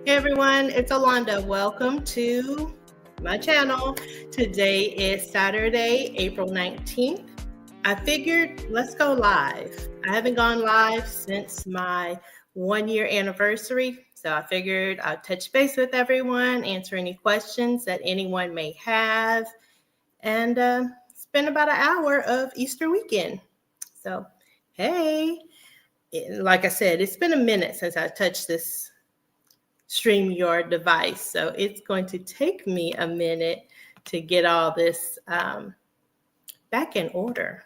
Hey everyone, it's Alonda. Welcome to my channel. Today is Saturday, April 19th. I figured let's go live. I haven't gone live since my 1-year anniversary. So I figured I'd touch base with everyone, answer any questions that anyone may have, and spend about an hour of Easter weekend. So, hey, like I said, it's been a minute since I touched this stream your device. So it's going to take me a minute to get all this back in order.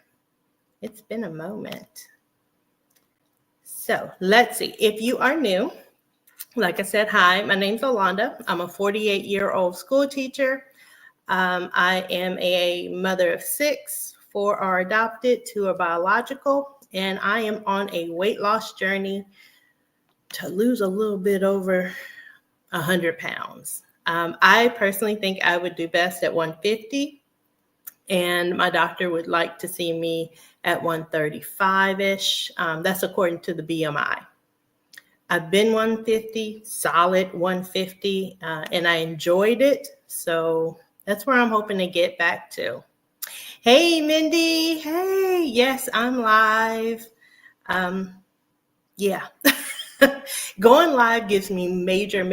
It's been a moment. So let's see. If you are new, like I said, hi, my name's Alonda. I'm a 48-year-old school teacher. I am a mother of 6. 4 are adopted, 2 are biological, and I am on a weight loss journey to lose a little bit over 100 pounds. I personally think I would do best at 150, and my doctor would like to see me at 135-ish. That's according to the BMI. I've been 150, solid 150, and I enjoyed it. So that's where I'm hoping to get back to. Hey, Mindy. Hey, yes, I'm live. Yeah. Going live gives me major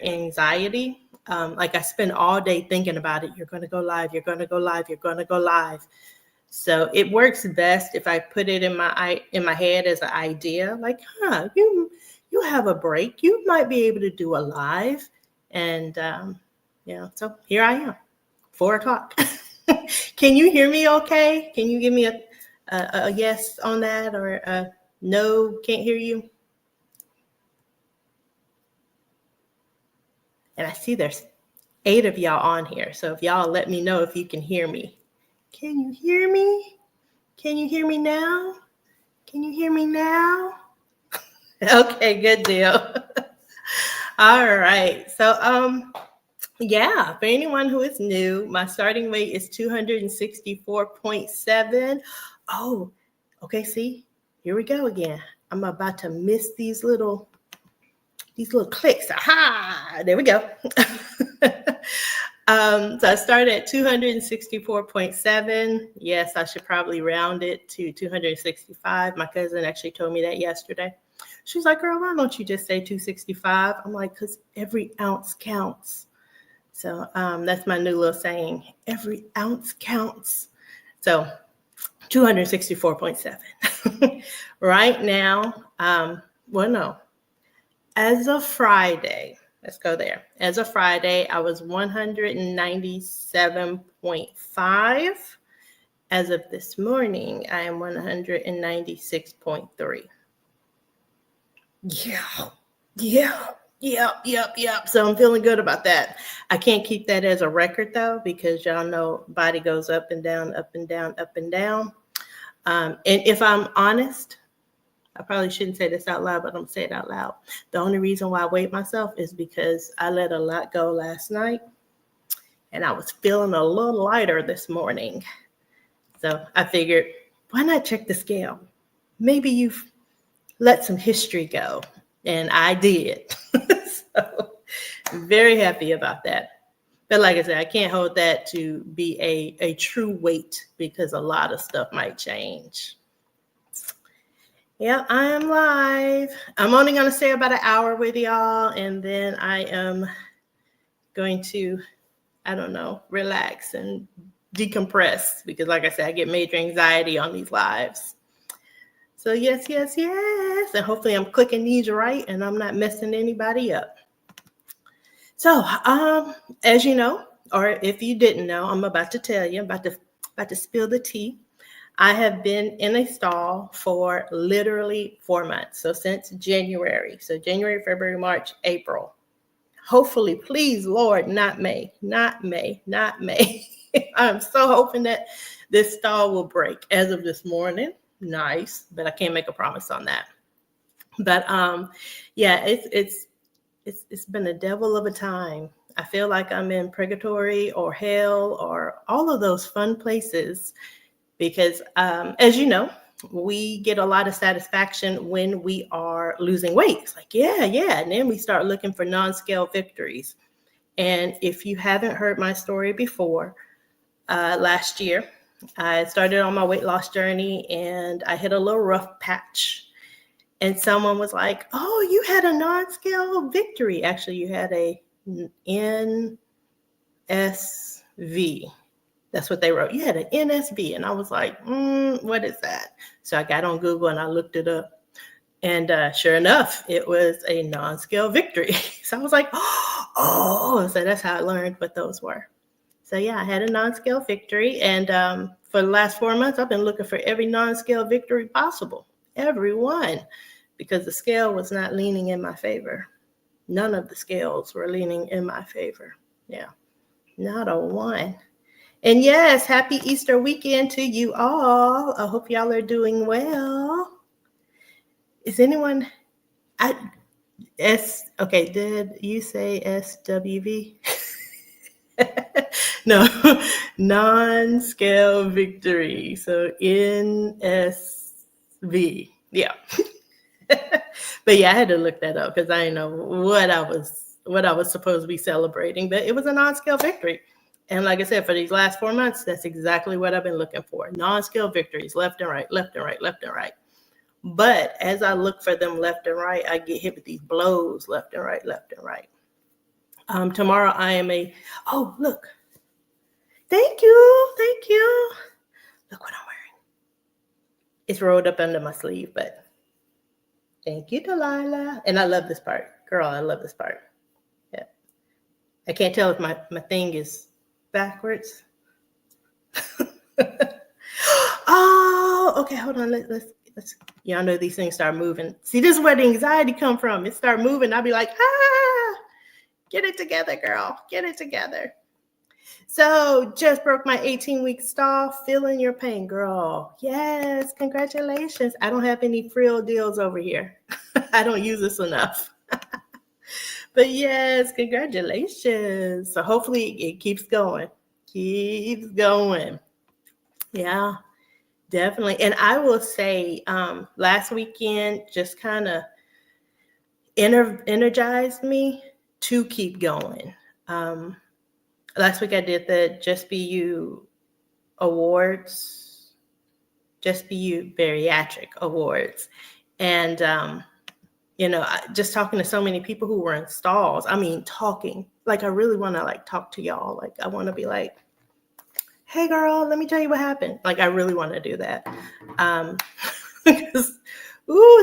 anxiety. Like I spend all day thinking about it. You're going to go live. You're going to go live. You're going to go live. So it works best if I put it in my head as an idea. Like, you have a break. You might be able to do a live. And so here I am, 4:00. Can you hear me? Okay. Can you give me a yes on that, or a no? Can't hear you. And I see there's 8 of y'all on here. So if y'all let me know if you can hear me. Can you hear me? Can you hear me now? Can you hear me now? Okay, good deal. All right. So, for anyone who is new, my starting weight is 264.7. Oh, okay. See, here we go again. I'm about to miss these little clicks. Aha, there we go. So I started at 264.7. Yes, I should probably round it to 265. My cousin actually told me that yesterday. She's like, girl, why don't you just say 265? I'm like, because every ounce counts. So that's my new little saying. Every ounce counts. So 264.7. Right now, as of Friday, let's go there. As of Friday, I was 197.5. As of this morning, I am 196.3. Yep. So I'm feeling good about that. I can't keep that as a record though, because y'all know body goes up and down, up and down, up and down. And if I'm honest, I probably shouldn't say this out loud, but I'm going to say it out loud. The only reason why I weighed myself is because I let a lot go last night, and I was feeling a little lighter this morning. So I figured, why not check the scale? Maybe you've let some history go, and I did. So very happy about that. But like I said, I can't hold that to be a true weight because a lot of stuff might change. Yeah, I am live. I'm only going to stay about an hour with y'all, and then I am going to, relax and decompress because, like I said, I get major anxiety on these lives. So yes. And hopefully I'm clicking these right and I'm not messing anybody up. So, as you know, or if you didn't know, I'm about to tell you, I'm about to spill the tea. I have been in a stall for literally 4 months. So since January. So January, February, March, April. Hopefully, please, Lord, not May. I'm so hoping that this stall will break as of this morning. Nice, but I can't make a promise on that. But it's been a devil of a time. I feel like I'm in purgatory or hell or all of those fun places. Because as you know, we get a lot of satisfaction when we are losing weight. It's like, yeah. And then we start looking for non-scale victories. And if you haven't heard my story before, last year, I started on my weight loss journey and I hit a little rough patch. And someone was like, oh, you had a non-scale victory. Actually, you had a NSV. That's what they wrote. You had an NSV. And I was like, what is that? So I got on Google and I looked it up. And sure enough, it was a non-scale victory. So I was like, oh, so that's how I learned what those were. So yeah, I had a non-scale victory. And for the last 4 months, I've been looking for every non-scale victory possible. Every one. Because the scale was not leaning in my favor. None of the scales were leaning in my favor. Yeah, not a one. And yes, happy Easter weekend to you all. I hope y'all are doing well. Is anyone, did you say SWV? No, non-scale victory. So NSV. Yeah. But yeah, I had to look that up because I didn't know what I was supposed to be celebrating, but it was a non-scale victory. And like I said, for these last 4 months, that's exactly what I've been looking for. Non-scale victories, left and right, left and right, left and right. But as I look for them left and right, I get hit with these blows left and right, left and right. Tomorrow I am look. Thank you. Look what I'm wearing. It's rolled up under my sleeve, but thank you, Delilah. And I love this part. Girl, I love this part. Yeah. I can't tell if my thing is backwards. Oh, okay, hold on. Let's y'all know these things start moving. See, this is where the anxiety come from. It start moving. I'll be like, get it together, girl. Get it together. So just broke my 18-week stall. Feeling your pain, girl. Yes, congratulations. I don't have any frill deals over here. I don't use this enough. But yes, congratulations. So hopefully it keeps going. Keeps going. Yeah, definitely. And I will say last weekend just kind of energized me to keep going. Last week I did the Just Be You Awards, Just Be You Bariatric Awards. And, just talking to so many people who were in stalls. I mean, talking. Like, I really want to, talk to y'all. Like, I want to be like, hey, girl, let me tell you what happened. Like, I really want to do that. Because,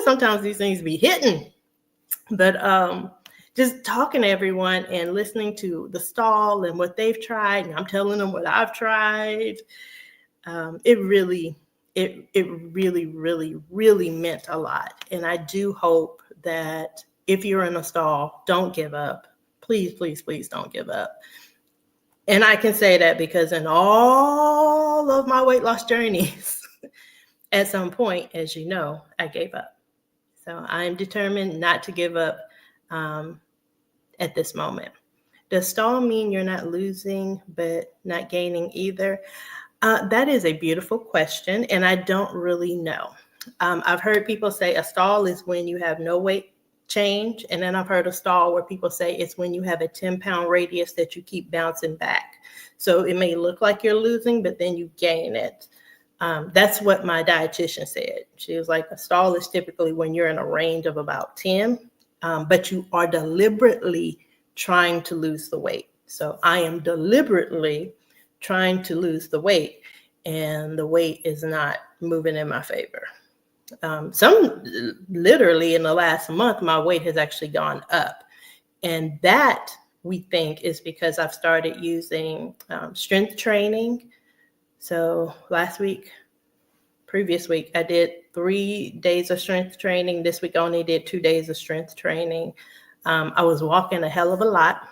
sometimes these things be hitting. But just talking to everyone and listening to the stall and what they've tried, and I'm telling them what I've tried. It really, really meant a lot. And I do hope that if you're in a stall, don't give up. Please, please, please don't give up. And I can say that because in all of my weight loss journeys, at some point, as you know, I gave up. So I'm determined not to give up at this moment. Does stall mean you're not losing but not gaining either? That is a beautiful question, and I don't really know. I've heard people say a stall is when you have no weight change, and then I've heard a stall where people say it's when you have a 10-pound radius that you keep bouncing back. So it may look like you're losing, but then you gain it. That's what my dietitian said. She was like, a stall is typically when you're in a range of about 10, but you are deliberately trying to lose the weight. So I am deliberately trying to lose the weight, and the weight is not moving in my favor. Literally in the last month, my weight has actually gone up. And that we think is because I've started using strength training. So previous week, I did 3 days of strength training. This week I only did 2 days of strength training. I was walking a hell of a lot.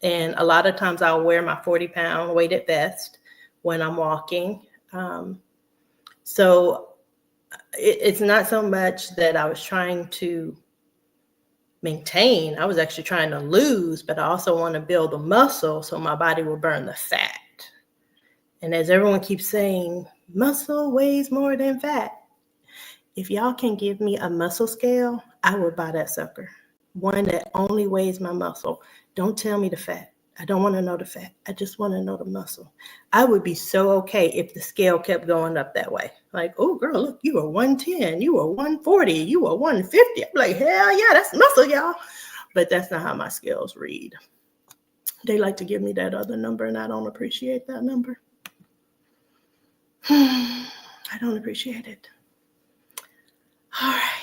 And a lot of times I'll wear my 40-pound weighted vest when I'm walking. So it's not so much that I was trying to maintain. I was actually trying to lose, but I also want to build the muscle so my body will burn the fat. And as everyone keeps saying, muscle weighs more than fat. If y'all can give me a muscle scale, I would buy that sucker. One that only weighs my muscle. Don't tell me the fat. I don't want to know the fat. I just want to know the muscle. I would be so okay if the scale kept going up that way. Like, oh, girl, look, you were 110, you were 140, you were 150. I'm like, hell yeah, that's muscle, y'all. But that's not how my scales read. They like to give me that other number, and I don't appreciate that number. I don't appreciate it. All right.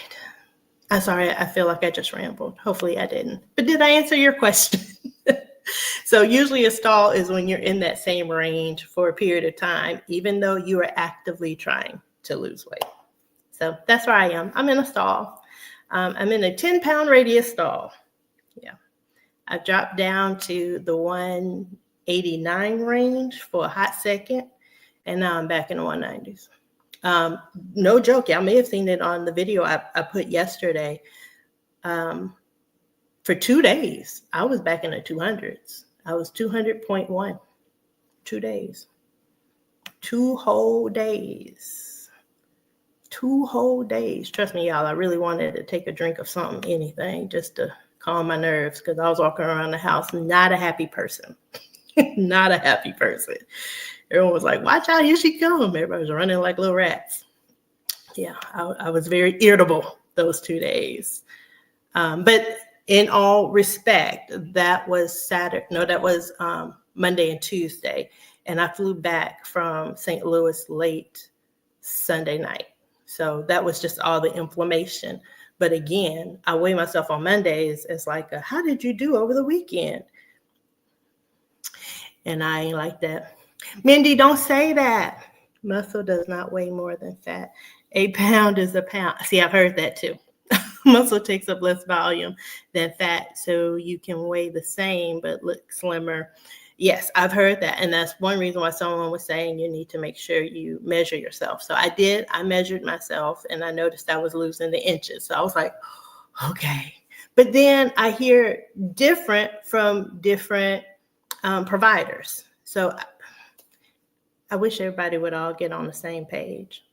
I'm sorry, I feel like I just rambled. Hopefully I didn't. But did I answer your question? So usually a stall is when you're in that same range for a period of time, even though you are actively trying to lose weight. So that's where I am. I'm in a stall. I'm in a 10-pound radius stall. Yeah. I dropped down to the 189 range for a hot second, and now I'm back in the 190s. No joke, y'all may have seen it on the video I put yesterday. For 2 days, I was back in the 200s. I was 200.1, 2 days. 2 whole days. 2 whole days. Trust me, y'all, I really wanted to take a drink of something, anything, just to calm my nerves, because I was walking around the house not a happy person. Not a happy person. Everyone was like, watch out, here she comes. Everybody was running like little rats. Yeah, I was very irritable those 2 days. But in all respect, that was Monday and Tuesday. And I flew back from St. Louis late Sunday night. So that was just all the inflammation. But again, I weigh myself on Mondays as like, how did you do over the weekend? And I ain't like that. Mindy, don't say that. Muscle does not weigh more than fat. A pound is a pound. See, I've heard that too. Muscle takes up less volume than fat, so you can weigh the same but look slimmer. Yes, I've heard that. And that's one reason why someone was saying you need to make sure you measure yourself. So I did. I measured myself, and I noticed I was losing the inches. So I was like, okay. But then I hear different from different providers. So I wish everybody would all get on the same page.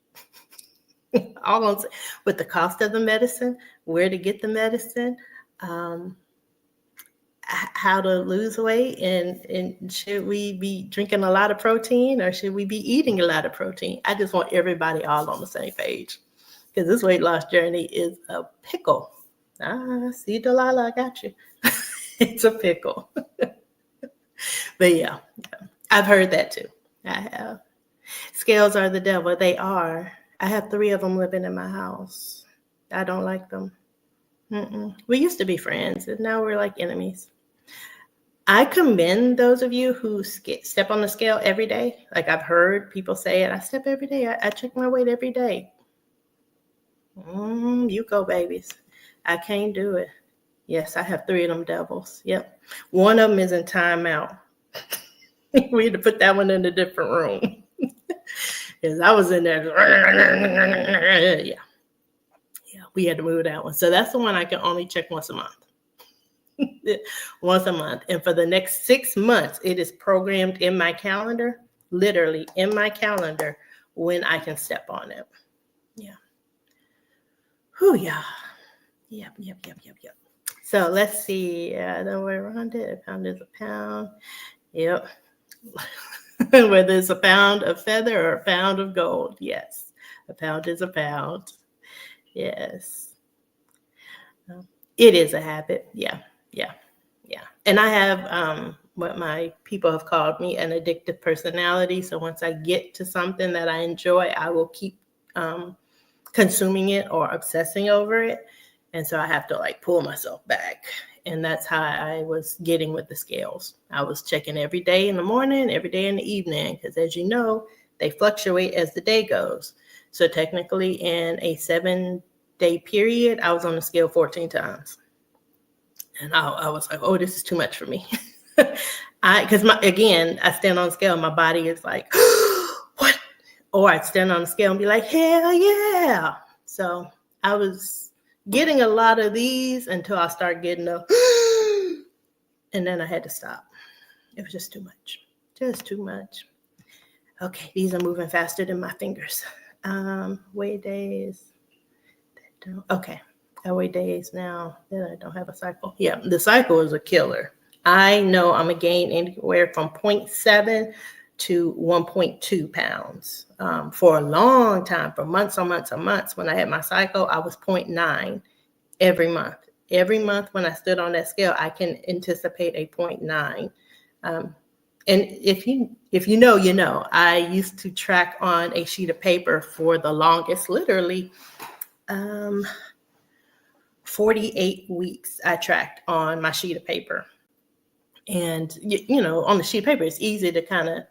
All on with the cost of the medicine, where to get the medicine, how to lose weight, and should we be drinking a lot of protein or should we be eating a lot of protein? I just want everybody all on the same page, because this weight loss journey is a pickle. See, Delilah, I got you. It's a pickle. But yeah, I've heard that too. I have. Scales are the devil. They are. I have 3 of them living in my house. I don't like them. We used to be friends, and now we're like enemies. I commend those of you who step on the scale every day. Like, I've heard people say it. I step every day. I check my weight every day. You go, babies. I can't do it. Yes, I have 3 of them devils. Yep. One of them is in timeout. We had to put that one in a different room. Because I was in there. Yeah, we had to move that one. So that's the one I can only check once a month. Once a month. And for the next 6 months, it is programmed in my calendar, literally in my calendar, when I can step on it. Yeah. Whew, yeah. Yep. So let's see. The way around it, a pound is a pound. Yep. Whether it's a pound of feather or a pound of gold. Yes. A pound is a pound. Yes. It is a habit. Yeah. And I have what my people have called me an addictive personality. So once I get to something that I enjoy, I will keep consuming it or obsessing over it. And so I have to like pull myself back. And that's how I was getting with the scales. I was checking every day in the morning, every day in the evening, because as you know, they fluctuate as the day goes. So technically in a 7-day period, I was on the scale 14 times. And I was like, oh, this is too much for me. Because again, I stand on the scale, my body is like, what? Or I'd stand on the scale and be like, hell yeah. So I was getting a lot of these until I started getting a, and then I had to stop. It was just too much. Just too much. Okay, these are moving faster than my fingers. Weigh days. Okay. I weigh days now that I don't have a cycle. Yeah, the cycle is a killer. I know I'm going to gain anywhere from 0.7 to 1.2 pounds. For a long time, for months on months on months, when I had my cycle, I was 0.9 every month. Every month when I stood on that scale, I can anticipate a 0.9. And if you know, you know, I used to track on a sheet of paper for the longest, literally 48 weeks I tracked on my sheet of paper. And, you know, on the sheet of paper, it's easy to kind of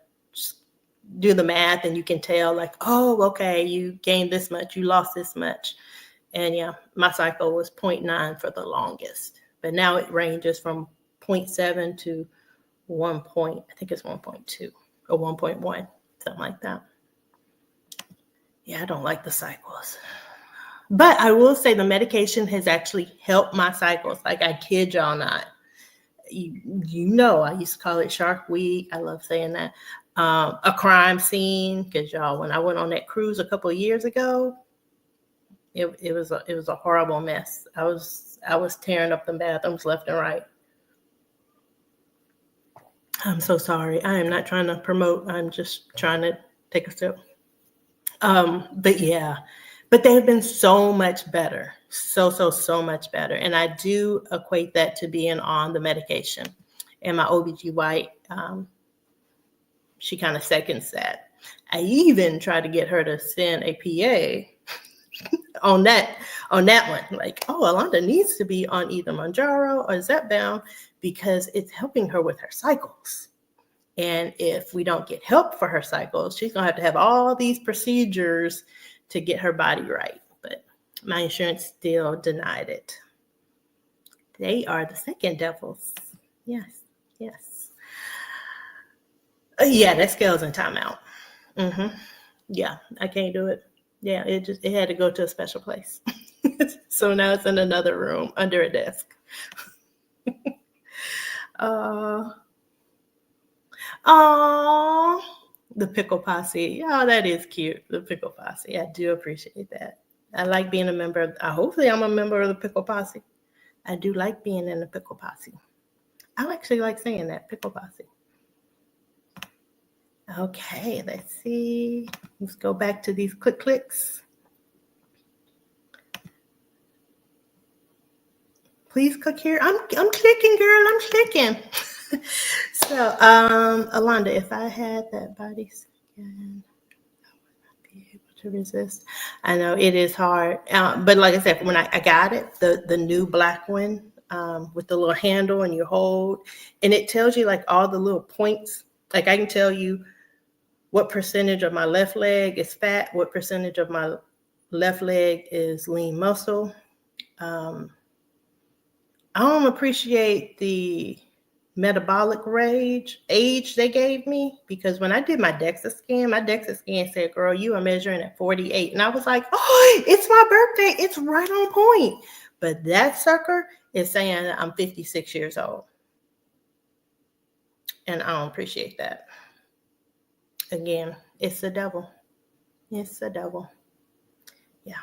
do the math and you can tell like, oh, okay, you gained this much, you lost this much. And yeah, my cycle was 0.9 for the longest. But now it ranges from 0.7 to 1 point, I think it's 1.2 or 1.1, something like that. Yeah, I don't like the cycles. But I will say the medication has actually helped my cycles. Like, I kid y'all not. You know, I used to call it Shark Week. I love saying that. A crime scene, because y'all, when I went on that cruise a couple of years ago, it was a horrible mess. I was tearing up the bathrooms left and right. I'm so sorry. I am not trying to promote. I'm just trying to take a sip. But yeah, but they have been so much better. So much better. And I do equate that to being on the medication. And my OBGYN, she kind of seconds that. I even tried to get her to send a PA on that one. Like, oh, Alonda needs to be on either Mounjaro or Zepbound because it's helping her with her cycles. And if we don't get help for her cycles, she's going to have all these procedures to get her body right. But my insurance still denied it. They are the second devils. Yes. Yeah, that scale's in timeout. Yeah, I can't do it. Yeah, it had to go to a special place. So now it's in another room under a desk. Oh, the pickle posse. Oh, that is cute. The pickle posse. I do appreciate that. I like being a member. Hopefully I'm a member of the pickle posse. I do like being in the pickle posse. I actually like saying that, pickle posse. Okay, let's see. Let's go back to these clicks. Please click here. I'm clicking, girl. I'm clicking. So, Alonda, if I had that body scan, I would not be able to resist. I know it is hard, but like I said, when I got it, the new black one with the little handle and you hold, and it tells you like all the little points. Like, I can tell you what percentage of my left leg is fat, what percentage of my left leg is lean muscle. I don't appreciate the metabolic age they gave me, because when I did my DEXA scan said, girl, you are measuring at 48. And I was like, oh, it's my birthday. It's right on point. But that sucker is saying I'm 56 years old. And I don't appreciate that. Again, it's the devil. It's the devil. Yeah.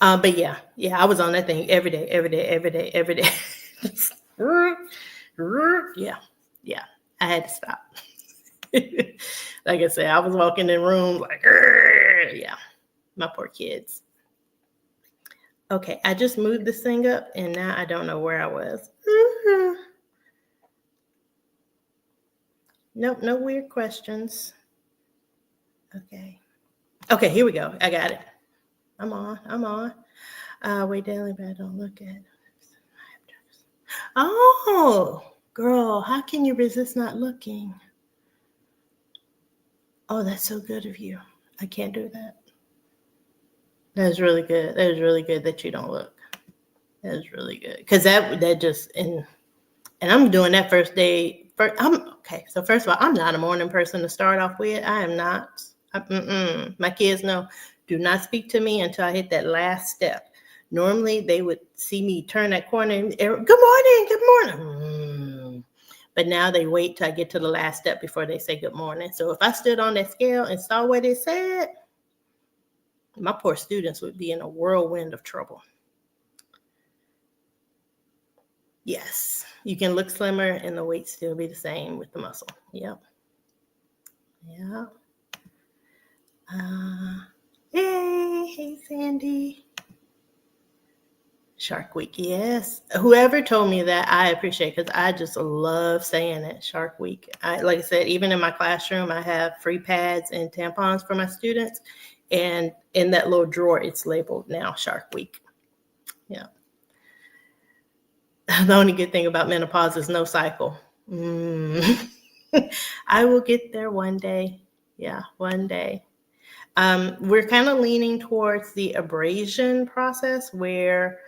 But yeah, I was on that thing every day. Yeah. I had to stop. Like I said, I was walking in rooms like, yeah, my poor kids. Okay, I just moved this thing up and now I don't know where I was. Nope, no weird questions. Okay, here we go. I got it. I'm on. Wait, daily, but I don't look at. Oh, girl, how can you resist not looking? Oh, that's so good of you. I can't do that. That is really good. That is really good that you don't look. That is really good. Because that just, and I'm doing that first day. So first of all, I'm not a morning person to start off with. I am not. My kids know, do not speak to me until I hit that last step. Normally, they would see me turn that corner and, good morning. But now they wait till I get to the last step before they say good morning. So if I stood on that scale and saw what it said, my poor students would be in a whirlwind of trouble. Yes, you can look slimmer and the weight still be the same with the muscle. Yep. Yeah. Hey, Sandy. Shark Week, yes. Whoever told me that, I appreciate, because I just love saying it. Shark Week. Like I said, even in my classroom, I have free pads and tampons for my students, and in that little drawer, it's labeled now Shark Week. Yeah. The only good thing about menopause is no cycle. I will get there one day. Yeah, one day. We're kind of leaning towards the abrasion process where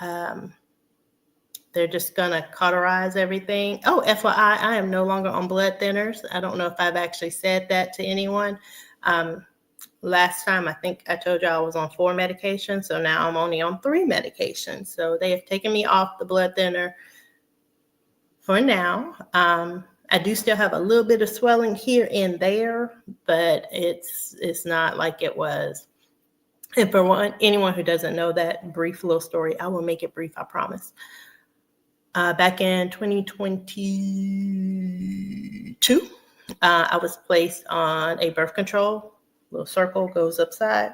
they're just going to cauterize everything. Oh, FYI, I am no longer on blood thinners. I don't know if I've actually said that to anyone. Last time, I think I told you I was on 4 medications. So now I'm only on 3 medications. So they have taken me off the blood thinner for now. I do still have a little bit of swelling here and there, but it's not like it was. And for anyone who doesn't know that brief little story, I will make it brief, I promise. Back in 2022, I was placed on a birth control. Little circle goes upside.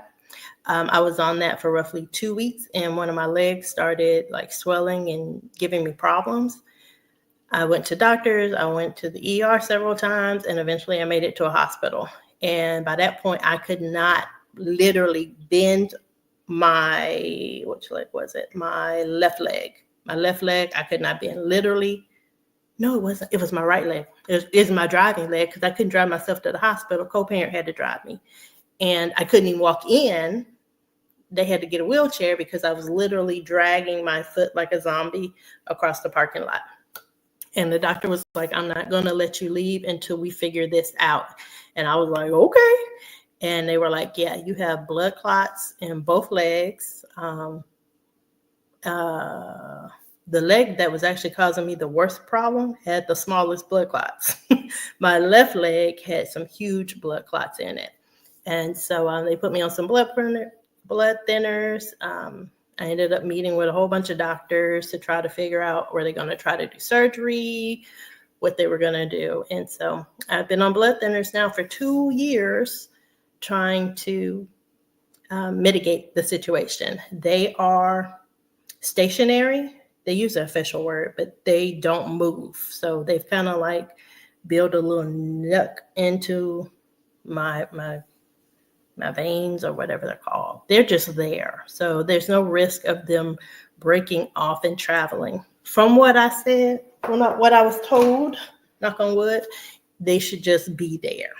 I was on that for roughly 2 weeks, and one of my legs started like swelling and giving me problems. I went to doctors, I went to the ER several times, and eventually I made it to a hospital. And by that point, I could not literally bend my, which leg was it? My left leg. My left leg, I could not bend. Literally, no, it wasn't. It was my right leg. It was my driving leg, because I couldn't drive myself to the hospital. Co-parent had to drive me. And I couldn't even walk in. They had to get a wheelchair because I was literally dragging my foot like a zombie across the parking lot. And the doctor was like, I'm not going to let you leave until we figure this out. And I was like, okay. And they were like, yeah, you have blood clots in both legs. The leg that was actually causing me the worst problem had the smallest blood clots. My left leg had some huge blood clots in it. And so they put me on some blood thinners. I ended up meeting with a whole bunch of doctors to try to figure out, were they going to try to do surgery, what they were going to do. And so I've been on blood thinners now for 2 years, trying to mitigate the situation. They are stationary. They use an official word, but they don't move. So they've kind of like built a little nook into my veins, or whatever they're called. They're just there. So there's no risk of them breaking off and traveling. From what I said, well, not what I was told, knock on wood, they should just be there.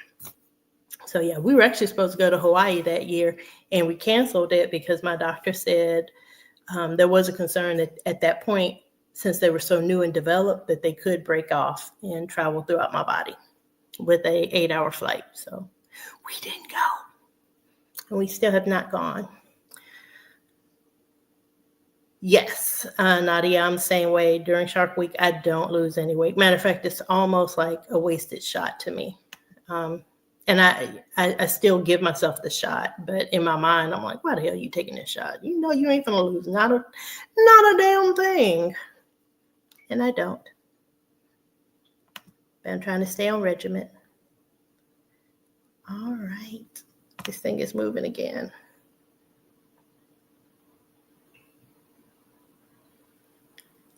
So yeah, we were actually supposed to go to Hawaii that year, and we canceled it because my doctor said there was a concern that at that point, since they were so new and developed, that they could break off and travel throughout my body with a 8-hour flight. So we didn't go. And we still have not gone. Yes, Nadia, I'm the same way. During Shark Week, I don't lose any weight. Matter of fact, it's almost like a wasted shot to me. And I still give myself the shot, but in my mind, I'm like, why the hell are you taking this shot? You know you ain't gonna lose not a damn thing. And I don't. But I'm trying to stay on regiment. All right. This thing is moving again.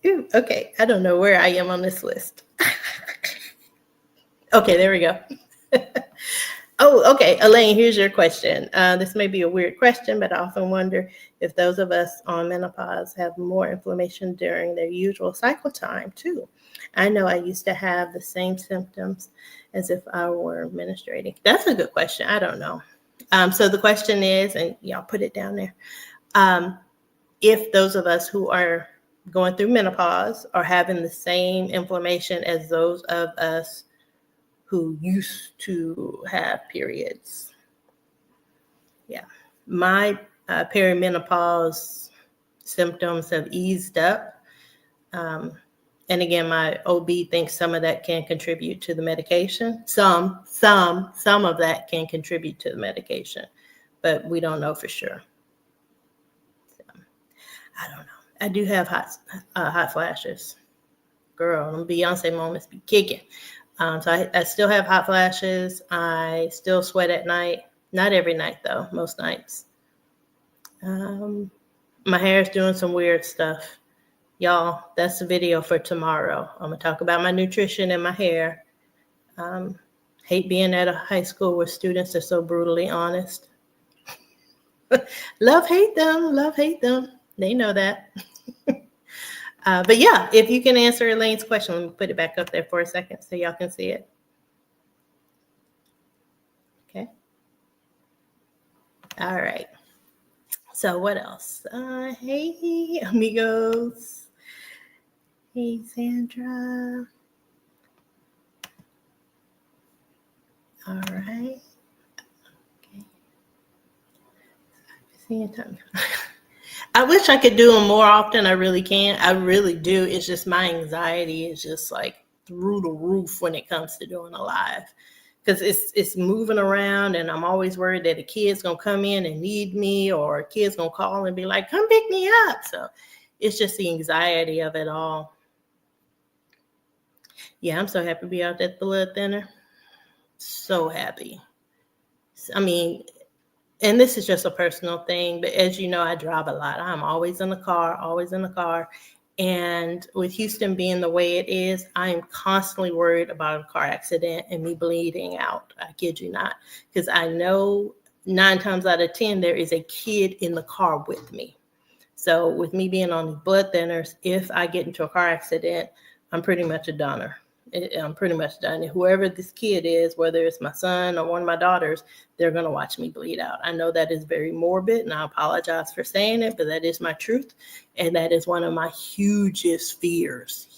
Ooh, okay. I don't know where I am on this list. Okay, there we go. Oh, okay. Elaine, here's your question. This may be a weird question, but I often wonder if those of us on menopause have more inflammation during their usual cycle time too. I know I used to have the same symptoms as if I were menstruating. That's a good question. I don't know. So the question is, and y'all put it down there, if those of us who are going through menopause are having the same inflammation as those of us who used to have periods. Yeah, my perimenopause symptoms have eased up. And again, my OB thinks some of that can contribute to the medication. Some of that can contribute to the medication. but we don't know for sure. So, I don't know. I do have hot flashes. Girl, them Beyonce moments be kicking. So I still have hot flashes. I still sweat at night. Not every night, though. Most nights. My hair is doing some weird stuff. Y'all, that's the video for tomorrow. I'm going to talk about my nutrition and my hair. Hate being at a high school where students are so brutally honest. Love, hate them. Love, hate them. They know that. But yeah, if you can answer Elaine's question, let me put it back up there for a second so y'all can see it. Okay. All right. So what else? Hey, amigos. Hey, Sandra. All right. Okay. I wish I could do them more often. I really can. I really do. It's just my anxiety is just like through the roof when it comes to doing a live, because it's moving around, and I'm always worried that a kid's gonna come in and need me, or a kid's gonna call and be like, "Come pick me up." So it's just the anxiety of it all. Yeah, I'm so happy to be out that blood thinner. So happy. I mean, and this is just a personal thing, but as you know, I drive a lot. I'm always in the car, always in the car. And with Houston being the way it is, I am constantly worried about a car accident and me bleeding out. I kid you not, because I know 9 times out of 10, there is a kid in the car with me. So with me being on blood thinners, if I get into a car accident, I'm pretty much a donor. I'm pretty much done. Whoever this kid is, whether it's my son or one of my daughters, they're going to watch me bleed out. I know that is very morbid, and I apologize for saying it, but that is my truth. And that is one of my hugest fears.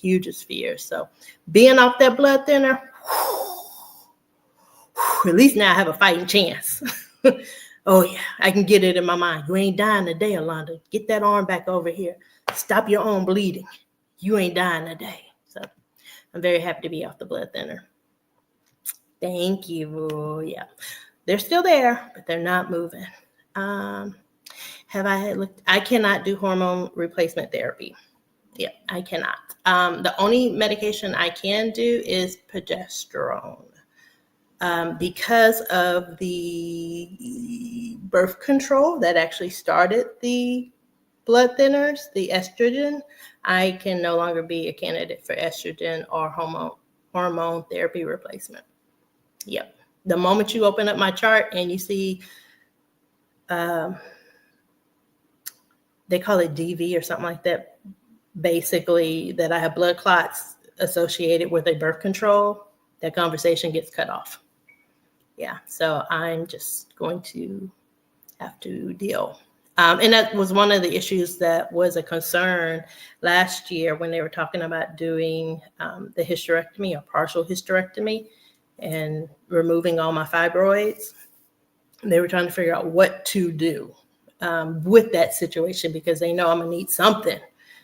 So being off that blood thinner, at least now I have a fighting chance. Oh, yeah, I can get it in my mind. You ain't dying today, Alonda. Get that arm back over here. Stop your own bleeding. You ain't dying today. So I'm very happy to be off the blood thinner. Thank you. Yeah, they're still there, but they're not moving. Have I looked? I cannot do hormone replacement therapy. Yeah, I cannot. The only medication I can do is progesterone. Because of the birth control that actually started the blood thinners, the estrogen, I can no longer be a candidate for estrogen or hormone therapy replacement. Yep. The moment you open up my chart and you see, they call it DV or something like that, basically that I have blood clots associated with a birth control, that conversation gets cut off. Yeah, so I'm just going to have to deal. And that was one of the issues that was a concern last year when they were talking about doing the hysterectomy or partial hysterectomy and removing all my fibroids. They were trying to figure out what to do with that situation, because they know I'm going to need something.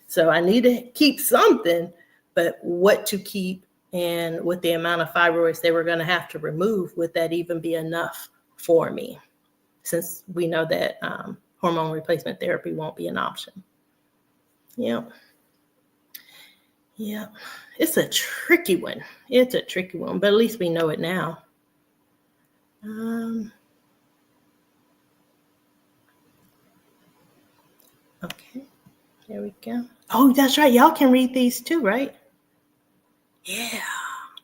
So I need to keep something, but what to keep, and with the amount of fibroids they were going to have to remove, would that even be enough for me? Since we know that hormone replacement therapy won't be an option. Yeah. It's a tricky one. But at least we know it now. Okay, there we go. Oh, that's right. Y'all can read these too, right? Yeah.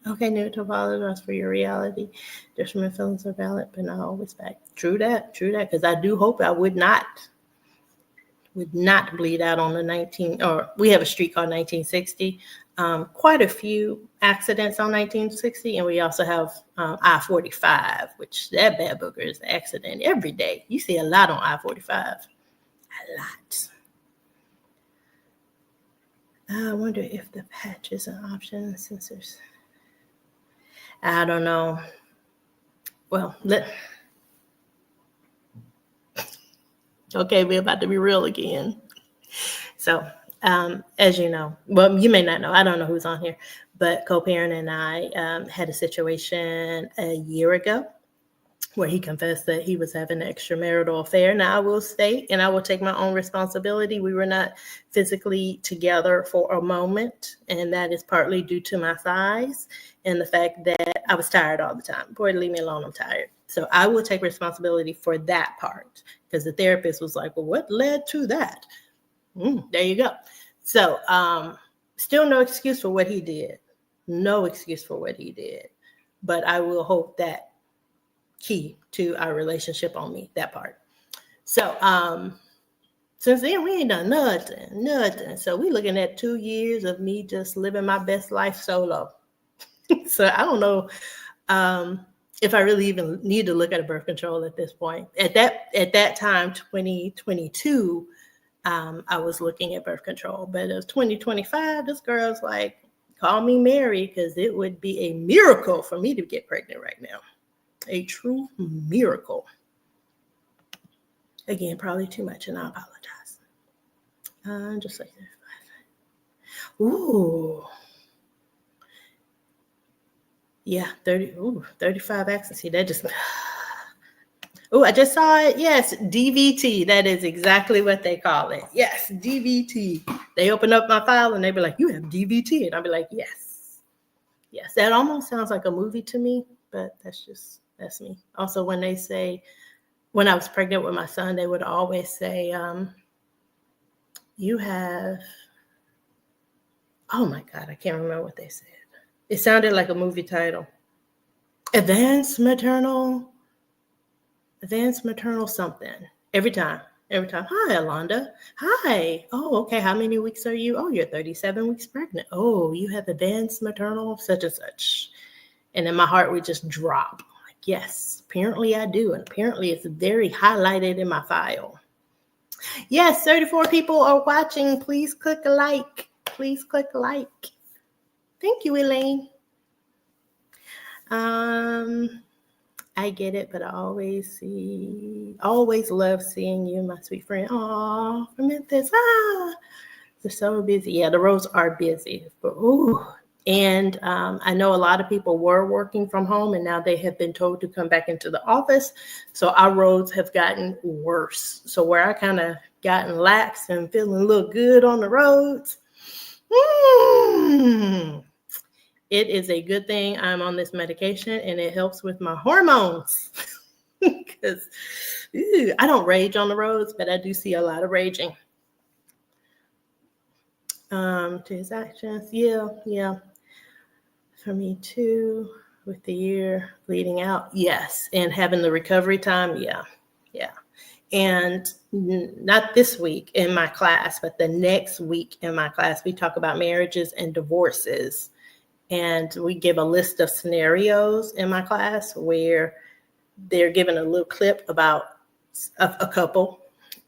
Okay, no, to apologize for your reality. Just my feelings are valid, but not always fact. True that. Because I do hope I would not bleed out on the 19, or we have a street called 1960. Quite a few accidents on 1960, and we also have I-45, which that bad booger is an accident every day. You see a lot on I-45, a lot. I wonder if the patch is an option since there's, I don't know. Well, okay, we're about to be real again. So, as you know, well, you may not know, I don't know who's on here, but co-parent and I had a situation a year ago. where he confessed that he was having an extramarital affair. Now, I will state, and I will take my own responsibility, we were not physically together for a moment, and that is partly due to my size and the fact that I was tired all the time. Boy, leave me alone, I'm tired. So I will take responsibility for that part, because the therapist was like, well, what led to that? There you go. So still no excuse for what he did. No excuse for what he did. But I will hope that key to our relationship on me, that part. So since then, we ain't done nothing. So we looking at 2 years of me just living my best life solo. So I don't know if I really even need to look at a birth control at this point. At that time, 2022, I was looking at birth control. But it was 2025, this girl's like, call me Mary, because it would be a miracle for me to get pregnant right now. A true miracle. Again, probably too much, and I apologize. Just like this. Ooh. Yeah, 35 accents. See, that just... Oh, I just saw it. Yes, DVT. That is exactly what they call it. Yes, DVT. They open up my file and they be like, you have DVT. And I'll be like, yes. Yes, that almost sounds like a movie to me, but that's me. Also, when they say, when I was pregnant with my son, they would always say, you have, oh my God, I can't remember what they said. It sounded like a movie title. Advanced maternal something. Every time. Hi, Alonda. Hi. Oh, okay. How many weeks are you? Oh, you're 37 weeks pregnant. Oh, you have advanced maternal such and such. And then my heart would just drop. Like, yes, apparently I do. And apparently it's very highlighted in my file. Yes, 34 people are watching. Please click a like. Please click a like. Thank you, Elaine. I get it, but I always love seeing you, my sweet friend. Aw, from Memphis. They're so busy. Yeah, the roads are busy. But and I know a lot of people were working from home, and now they have been told to come back into the office. So our roads have gotten worse. So where I kind of gotten lax and feeling a little good on the roads, it is a good thing I'm on this medication, and it helps with my hormones. Because I don't rage on the roads, but I do see a lot of raging. To his actions, yeah. For me too, with the year bleeding out, yes. And having the recovery time, yeah. And not this week in my class, but the next week in my class, we talk about marriages and divorces. And we give a list of scenarios in my class where they're given a little clip about a couple.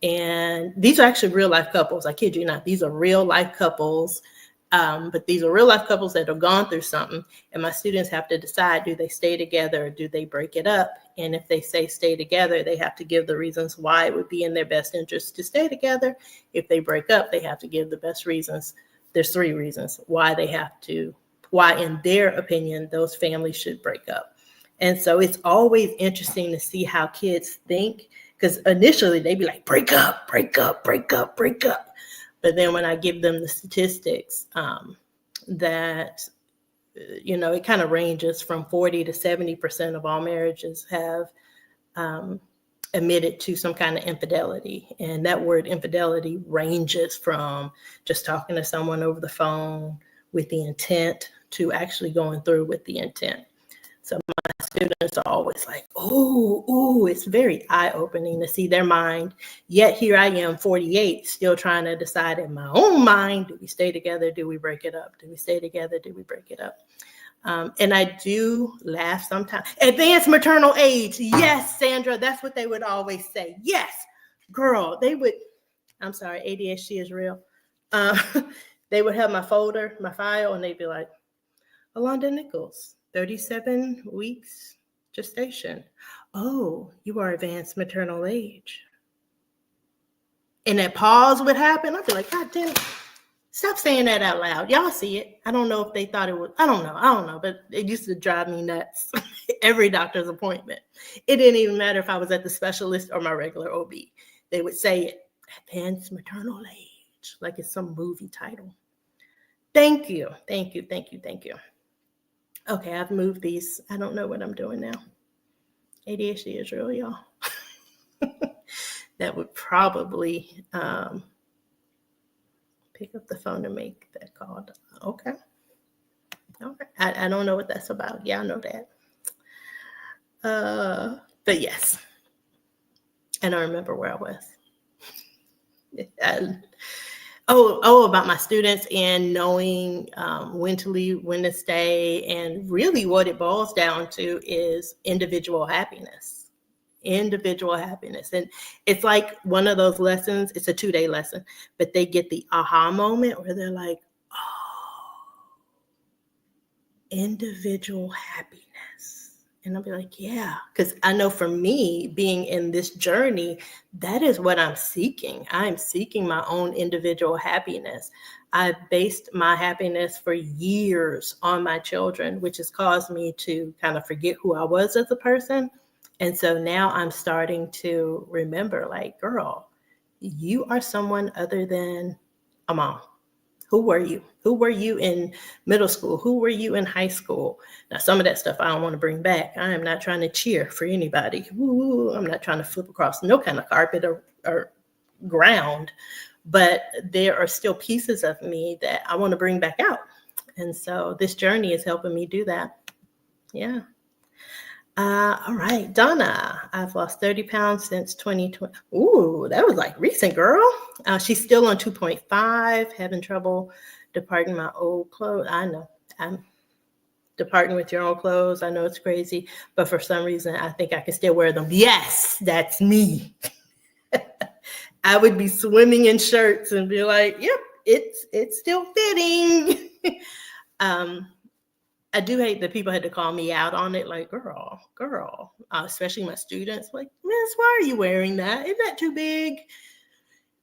And these are actually real life couples. I kid you not. These are real life couples. But these are real life couples that have gone through something. And my students have to decide, do they stay together or do they break it up? And if they say stay together, they have to give the reasons why it would be in their best interest to stay together. If they break up, they have to give the best reasons. There's 3 reasons why in their opinion, those families should break up. And so it's always interesting to see how kids think, because initially they'd be like, break up. But then when I give them the statistics, that, it kind of ranges from 40 to 70% of all marriages have admitted to some kind of infidelity. And that word infidelity ranges from just talking to someone over the phone with the intent to actually going through with the intent. So my students are always like, it's very eye-opening to see their mind. Yet here I am, 48, still trying to decide in my own mind, do we stay together? Do we break it up? Do we stay together? Do we break it up? And I do laugh sometimes. Advanced maternal age. Yes, Sandra, that's what they would always say. Yes, girl, they would. I'm sorry, ADHD is real. They would have my folder, my file, and they'd be like, Alonda Nichols, 37 weeks gestation. Oh, you are advanced maternal age. And that pause would happen. I'd be like, God damn it. Stop saying that out loud. Y'all see it. I don't know if they thought it was, I don't know, but it used to drive me nuts. Every doctor's appointment. It didn't even matter if I was at the specialist or my regular OB. They would say it, advanced maternal age, like it's some movie title. Thank you. Okay, I've moved these. I don't know what I'm doing now. ADHD is real, y'all. That would probably pick up the phone and make that call. Okay. All right. I don't know what that's about. Yeah, I know that. But yes. I don't remember where I was. About my students and knowing when to leave, when to stay. And really what it boils down to is individual happiness. And it's like one of those lessons, it's a 2-day lesson, but they get the aha moment where they're like, oh, individual happiness. And I'll be like, yeah, because I know for me being in this journey, that is what I'm seeking. I'm seeking my own individual happiness. I've based my happiness for years on my children, which has caused me to kind of forget who I was as a person. And so now I'm starting to remember, like, girl, you are someone other than a mom. Who were you? Who were you in middle school? Who were you in high school? Now, some of that stuff I don't want to bring back. I am not trying to cheer for anybody. Ooh, I'm not trying to flip across no kind of carpet or ground. But there are still pieces of me that I want to bring back out. And so this journey is helping me do that. Yeah. All right, Donna, I've lost 30 pounds since 2020. Ooh, that was like recent, girl. She's still on 2.5, having trouble departing my old clothes. I know, I'm departing with your old clothes. I know it's crazy, but for some reason, I think I can still wear them. Yes, that's me. I would be swimming in shirts and be like, yep, it's still fitting. I do hate that people had to call me out on it, like, girl, especially my students, like, miss, why are you wearing that? Isn't that too big?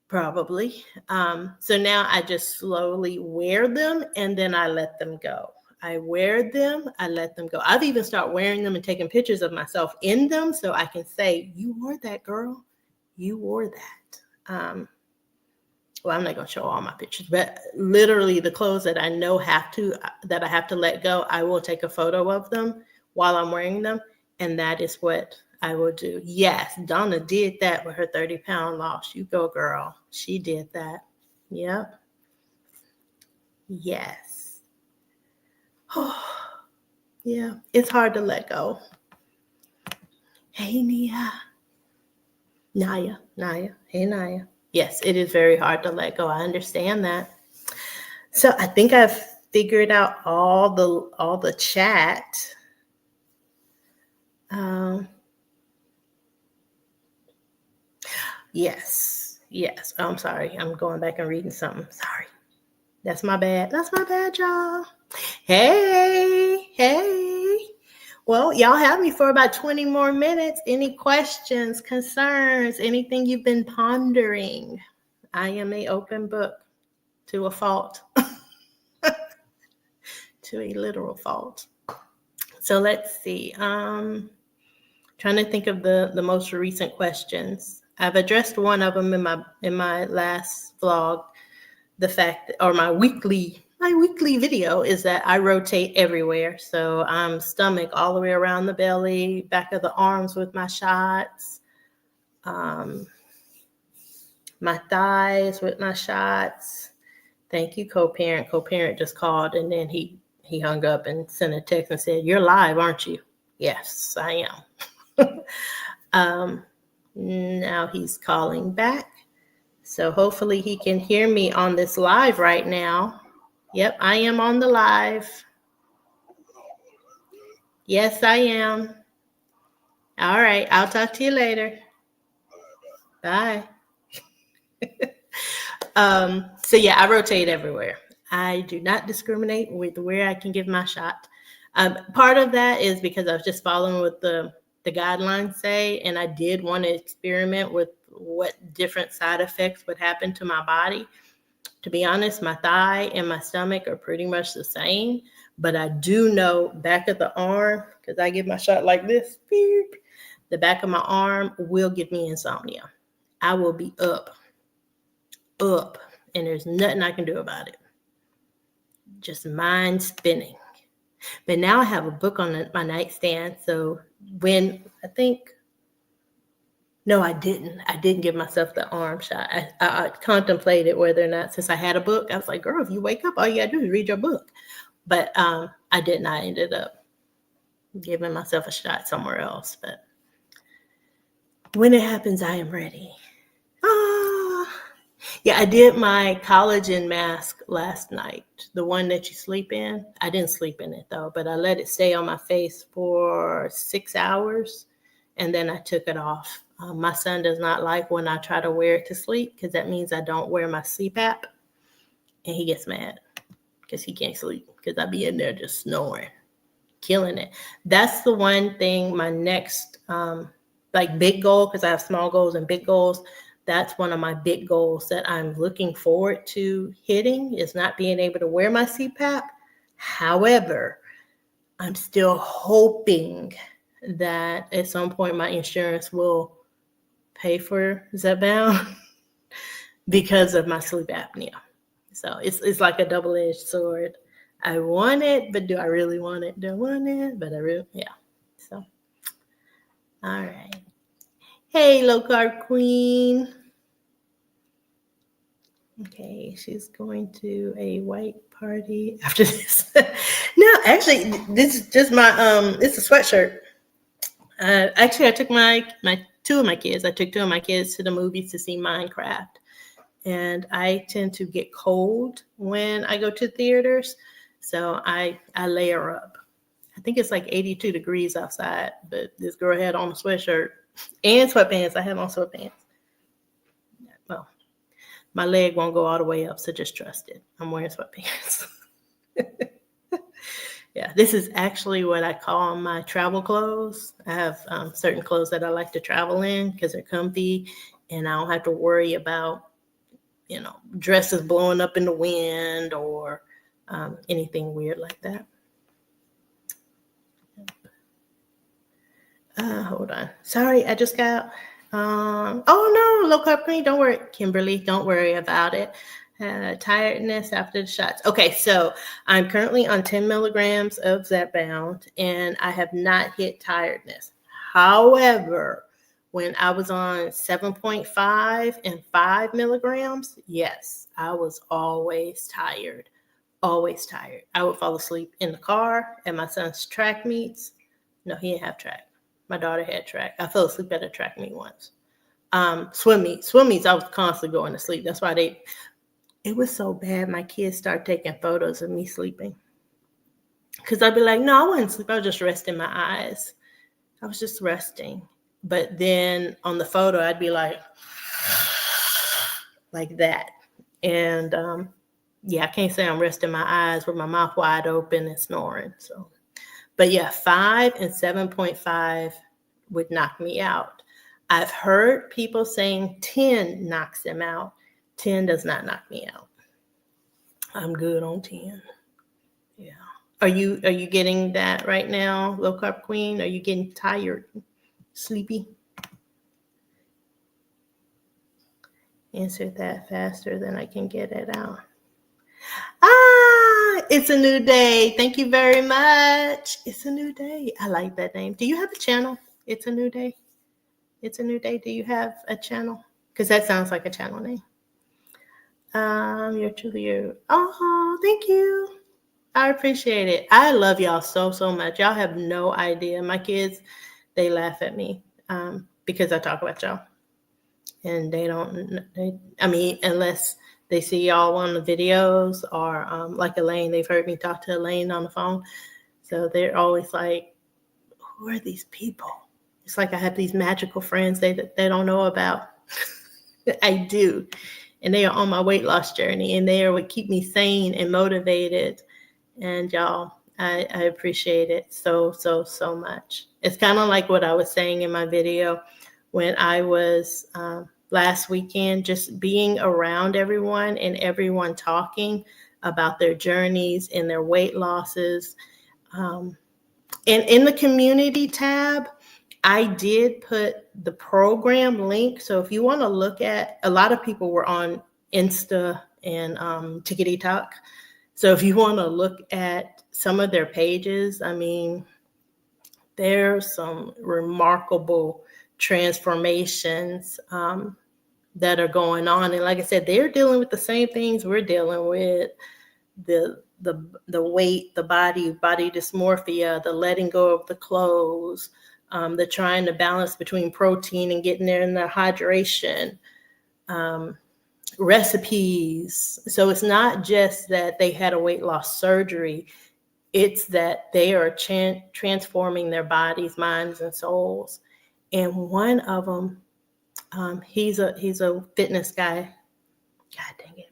Probably. So now I just slowly wear them and then I let them go. I wear them, I let them go. I've even started wearing them and taking pictures of myself in them so I can say, you wore that, girl. You wore that. Well, I'm not going to show all my pictures, but literally the clothes that I know that I have to let go, I will take a photo of them while I'm wearing them. And that is what I will do. Yes, Donna did that with her 30-pound loss. You go, girl. She did that. Yep. Yes. Oh, yeah, it's hard to let go. Hey, Nia. Naya. Hey, Naya. Yes, it is very hard to let go. I understand that. So I think I've figured out all the chat. Yes. Oh, I'm sorry. I'm going back and reading something. Sorry. That's my bad, y'all. Hey. Well, y'all have me for about 20 more minutes. Any questions, concerns, anything you've been pondering? I am an open book to a fault, to a literal fault. So let's see. Trying to think of the most recent questions. I've addressed one of them in my last vlog. The fact, or my weekly video is that I rotate everywhere. So I'm stomach all the way around the belly, back of the arms with my shots, my thighs with my shots. Thank you, co-parent. Co-parent just called and then he hung up and sent a text and said, "You're live, aren't you?" Yes, I am. Now he's calling back. So hopefully he can hear me on this live right now. Yep, I am on the live. Yes, I am. All right, I'll talk to you later. Bye. So yeah, I rotate everywhere. I do not discriminate with where I can give my shot. Part of that is because I was just following what the guidelines say, and I did want to experiment with what different side effects would happen to my body. To be honest, my thigh and my stomach are pretty much the same, but I do know back of the arm, because I give my shot like this, beep, the back of my arm will give me insomnia. I will be up, and there's nothing I can do about it. Just mind spinning. But now I have a book on my nightstand, so when no, I didn't. I didn't give myself the arm shot. I contemplated whether or not, since I had a book, I was like, girl, if you wake up, all you gotta do is read your book. But I didn't. I ended up giving myself a shot somewhere else. But when it happens, I am ready. Yeah, I did my collagen mask last night, the one that you sleep in. I didn't sleep in it though, but I let it stay on my face for 6 hours, and then I took it off. My son does not like when I try to wear it to sleep, because that means I don't wear my CPAP, and he gets mad because he can't sleep because I be in there just snoring, killing it. That's the one thing, my next like big goal, because I have small goals and big goals. That's one of my big goals that I'm looking forward to hitting, is not being able to wear my CPAP. However, I'm still hoping that at some point my insurance will pay for Zepbound because of my sleep apnea. So it's like a double-edged sword. I want it, but do I really want it? Do I want it? But I really, yeah. So, all right. Hey, low carb queen. Okay, she's going to a white party after this. No, actually, this is just my it's a sweatshirt. Actually, I took my two of my kids. I took two of my kids to the movies to see Minecraft, and I tend to get cold when I go to theaters, so I layer up. I think it's like 82 degrees outside, but this girl had on a sweatshirt and sweatpants. I have on sweatpants. Well, my leg won't go all the way up, so just trust it. I'm wearing sweatpants. Yeah, this is actually what I call my travel clothes. I have certain clothes that I like to travel in because they're comfy, and I don't have to worry about, dresses blowing up in the wind or anything weird like that. Hold on. Sorry, I just got, oh no, low carb queen, don't worry. Kimberly, don't worry about it. Tiredness after the shots. Okay, so I'm currently on 10 milligrams of Zepbound, and I have not hit tiredness. However, when I was on 7.5 and 5 milligrams, yes, I was always tired. Always tired. I would fall asleep in the car at my son's track meets. No, he didn't have track. My daughter had track. I fell asleep at a track meet once. Swim meets, I was constantly going to sleep. That's why it was so bad. My kids started taking photos of me sleeping. Because I'd be like, no, I wasn't sleeping. I was just resting my eyes. I was just resting. But then on the photo, I'd be like that. And yeah, I can't say I'm resting my eyes with my mouth wide open and snoring. So, but yeah, 5 and 7.5 would knock me out. I've heard people saying 10 knocks them out. 10 does not knock me out. I'm good on 10. Yeah. Are you getting that right now, low carb queen? Are you getting tired, sleepy? Answer that faster than I can get it out. It's a new day. Thank you very much. It's a new day. I like that name. Do you have a channel? It's a new day. It's a new day. Do you have a channel? Because that sounds like a channel name. You're truly you. Oh, thank you. I appreciate it. I love y'all so much. Y'all have no idea. My kids, they laugh at me because I talk about y'all. And unless they see y'all on the videos or like Elaine, they've heard me talk to Elaine on the phone. So they're always like, who are these people? It's like I have these magical friends they don't know about. I do. And they are on my weight loss journey, and they are what keep me sane and motivated. And y'all, I appreciate it so much. It's kind of like what I was saying in my video when I was last weekend, just being around everyone and everyone talking about their journeys and their weight losses. And in the community tab, I did put the program link. So if you want to look at, a lot of people were on Insta and Tickety Talk. So if you want to look at some of their pages, I mean, there's some remarkable transformations that are going on. And like I said, they're dealing with the same things we're dealing with. The weight, the body dysmorphia, the letting go of the clothes, the trying to balance between protein and getting there in the hydration, recipes. So it's not just that they had a weight loss surgery, it's that they are transforming their bodies, minds, and souls. And one of them, he's a fitness guy. God dang it.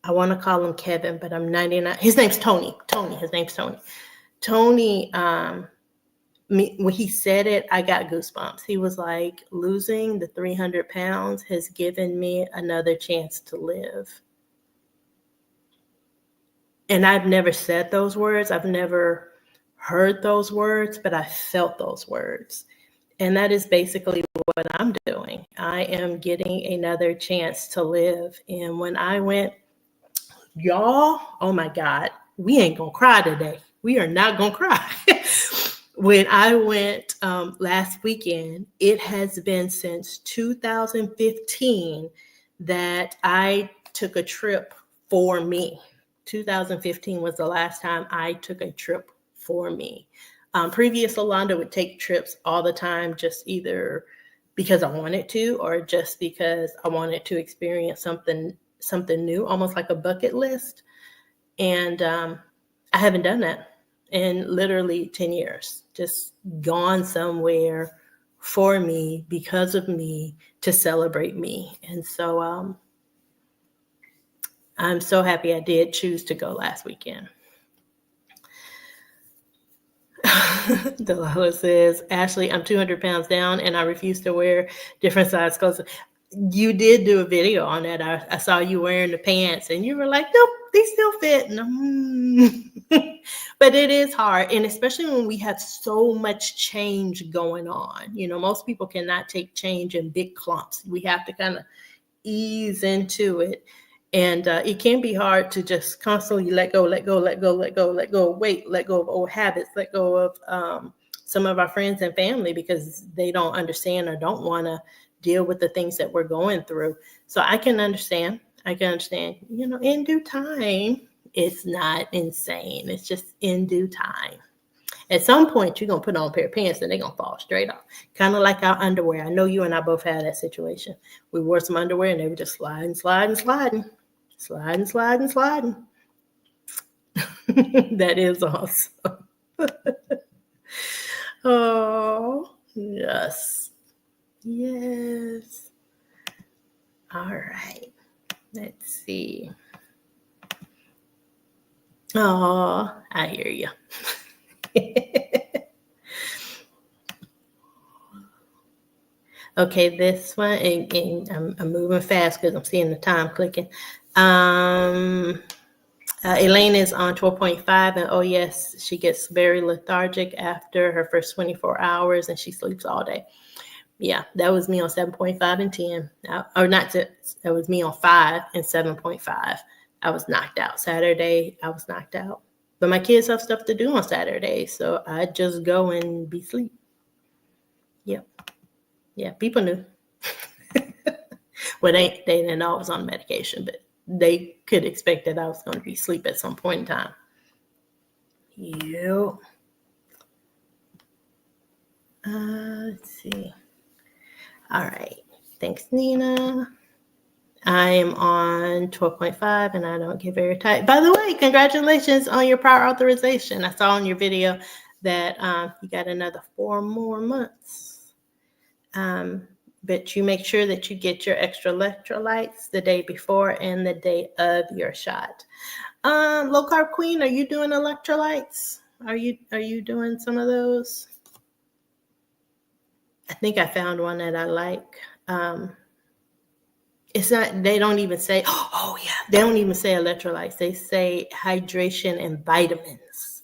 I want to call him Kevin, but I'm 99. His name's Tony. His name's Tony. Tony, when he said it, I got goosebumps. He was like, losing the 300 pounds has given me another chance to live. And I've never said those words. I've never heard those words, but I felt those words. And that is basically what I'm doing. I am getting another chance to live. And when I went, y'all, oh my God, we ain't gonna cry today. We are not gonna cry. When I went last weekend, it has been since 2015 that I took a trip for me. 2015 was the last time I took a trip for me. Previous Yolanda would take trips all the time, just either because I wanted to or just because I wanted to experience something new, almost like a bucket list. And I haven't done that in literally 10 years, just gone somewhere for me, because of me, to celebrate me. And so I'm so happy I did choose to go last weekend. Delilah says, Ashley, I'm 200 pounds down and I refuse to wear different size clothes. You did do a video on that. I saw you wearing the pants and you were like, nope, they still fit. But it is hard. And especially when we have so much change going on. You know, most people cannot take change in big clumps. We have to kind of ease into it. And it can be hard to just constantly let go of weight, let go of old habits, let go of some of our friends and family because they don't understand or don't want to deal with the things that we're going through. So I can understand, you know, in due time, it's not insane. It's just in due time. At some point, you're going to put on a pair of pants and they're going to fall straight off. Kind of like our underwear. I know you and I both had that situation. We wore some underwear and they were just sliding. That is awesome. Oh, yes. Yes. All right. Let's see. Oh, I hear you. Okay, this one, and I'm moving fast because I'm seeing the time clicking. Elaine is on 12.5, and oh yes, she gets very lethargic after her first 24 hours, and she sleeps all day. Yeah, that was me on 7.5 and 10. That was me on 5 and 7.5. I was knocked out. Saturday, I was knocked out. But my kids have stuff to do on Saturday, so I just go and be asleep. Yep. Yeah, people knew. Well, they didn't know I was on medication, but they could expect that I was going to be asleep at some point in time. Yep. Let's see. All right. Thanks, Nina. I am on 12.5 and I don't get very tight. By the way, congratulations on your prior authorization. I saw in your video that you got another 4 more months. But you make sure that you get your extra electrolytes the day before and the day of your shot. Low Carb Queen, are you doing electrolytes? Are you doing some of those? I think I found one that I like. it's not, they don't even say, oh yeah, they don't even say electrolytes. They say hydration and vitamins.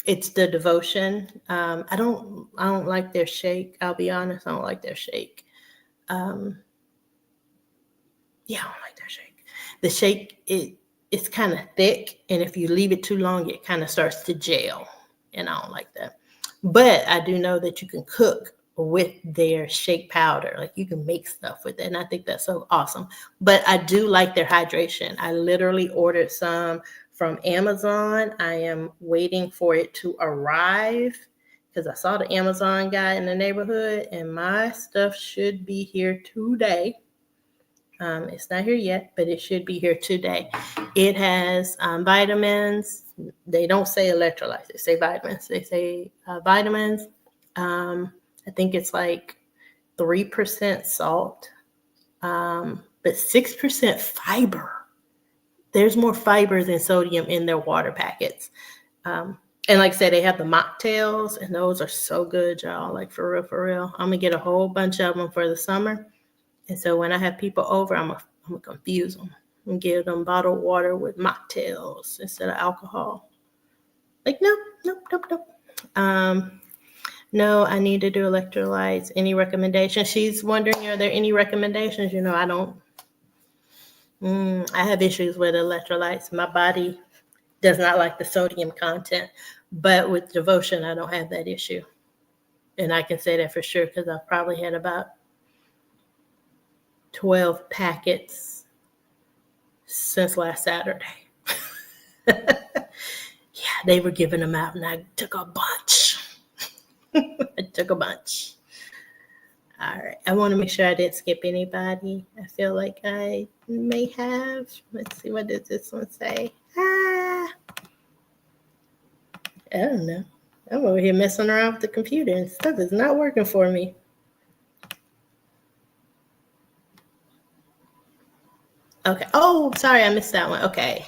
It's the Devotion. I don't like their shake. I'll be honest, I don't like their shake. Yeah, I don't like their shake. The shake, it's kind of thick, and if you leave it too long, it kind of starts to gel, and I don't like that. But I do know that you can cook with their shake powder. Like you can make stuff with it, and I think that's so awesome. But I do like their hydration. I literally ordered some from Amazon. I am waiting for it to arrive because I saw the Amazon guy in the neighborhood, and my stuff should be here today. It's not here yet, but it should be here today. It has vitamins. They don't say electrolytes. They say vitamins. They say vitamins. I think it's like 3% salt, but 6% fiber. There's more fiber than sodium in their water packets. And like I said, they have the mocktails, and those are so good, y'all. Like for real, for real. I'm going to get a whole bunch of them for the summer. And so when I have people over, I'm gonna confuse them and give them bottled water with mocktails instead of alcohol. Like, nope. No, I need to do electrolytes. Any recommendations? She's wondering, are there any recommendations? I don't. I have issues with electrolytes. My body does not like the sodium content, but with Devotion, I don't have that issue. And I can say that for sure because I've probably had about 12 packets since last Saturday. Yeah, they were giving them out, and I took a bunch. All right. I want to make sure I didn't skip anybody. I feel like I may have. Let's see, what does this one say? I don't know. I'm over here messing around with the computer, and stuff is not working for me. Okay. Oh, sorry, I missed that one. Okay.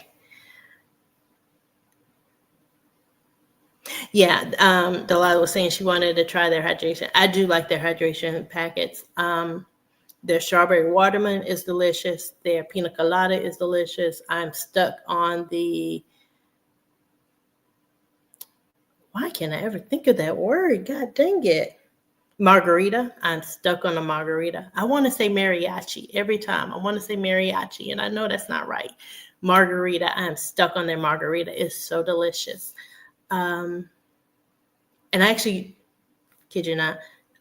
Yeah, Delilah was saying she wanted to try their hydration. I do like their hydration packets. Their strawberry watermelon is delicious. Their pina colada is delicious. I'm stuck on the, why can't I ever think of that word? God dang it. Margarita. I'm stuck on a margarita. I want to say mariachi every time. I want to say mariachi, and I know that's not right. Margarita. I'm stuck on their margarita. It's so delicious. And I actually, kid you not,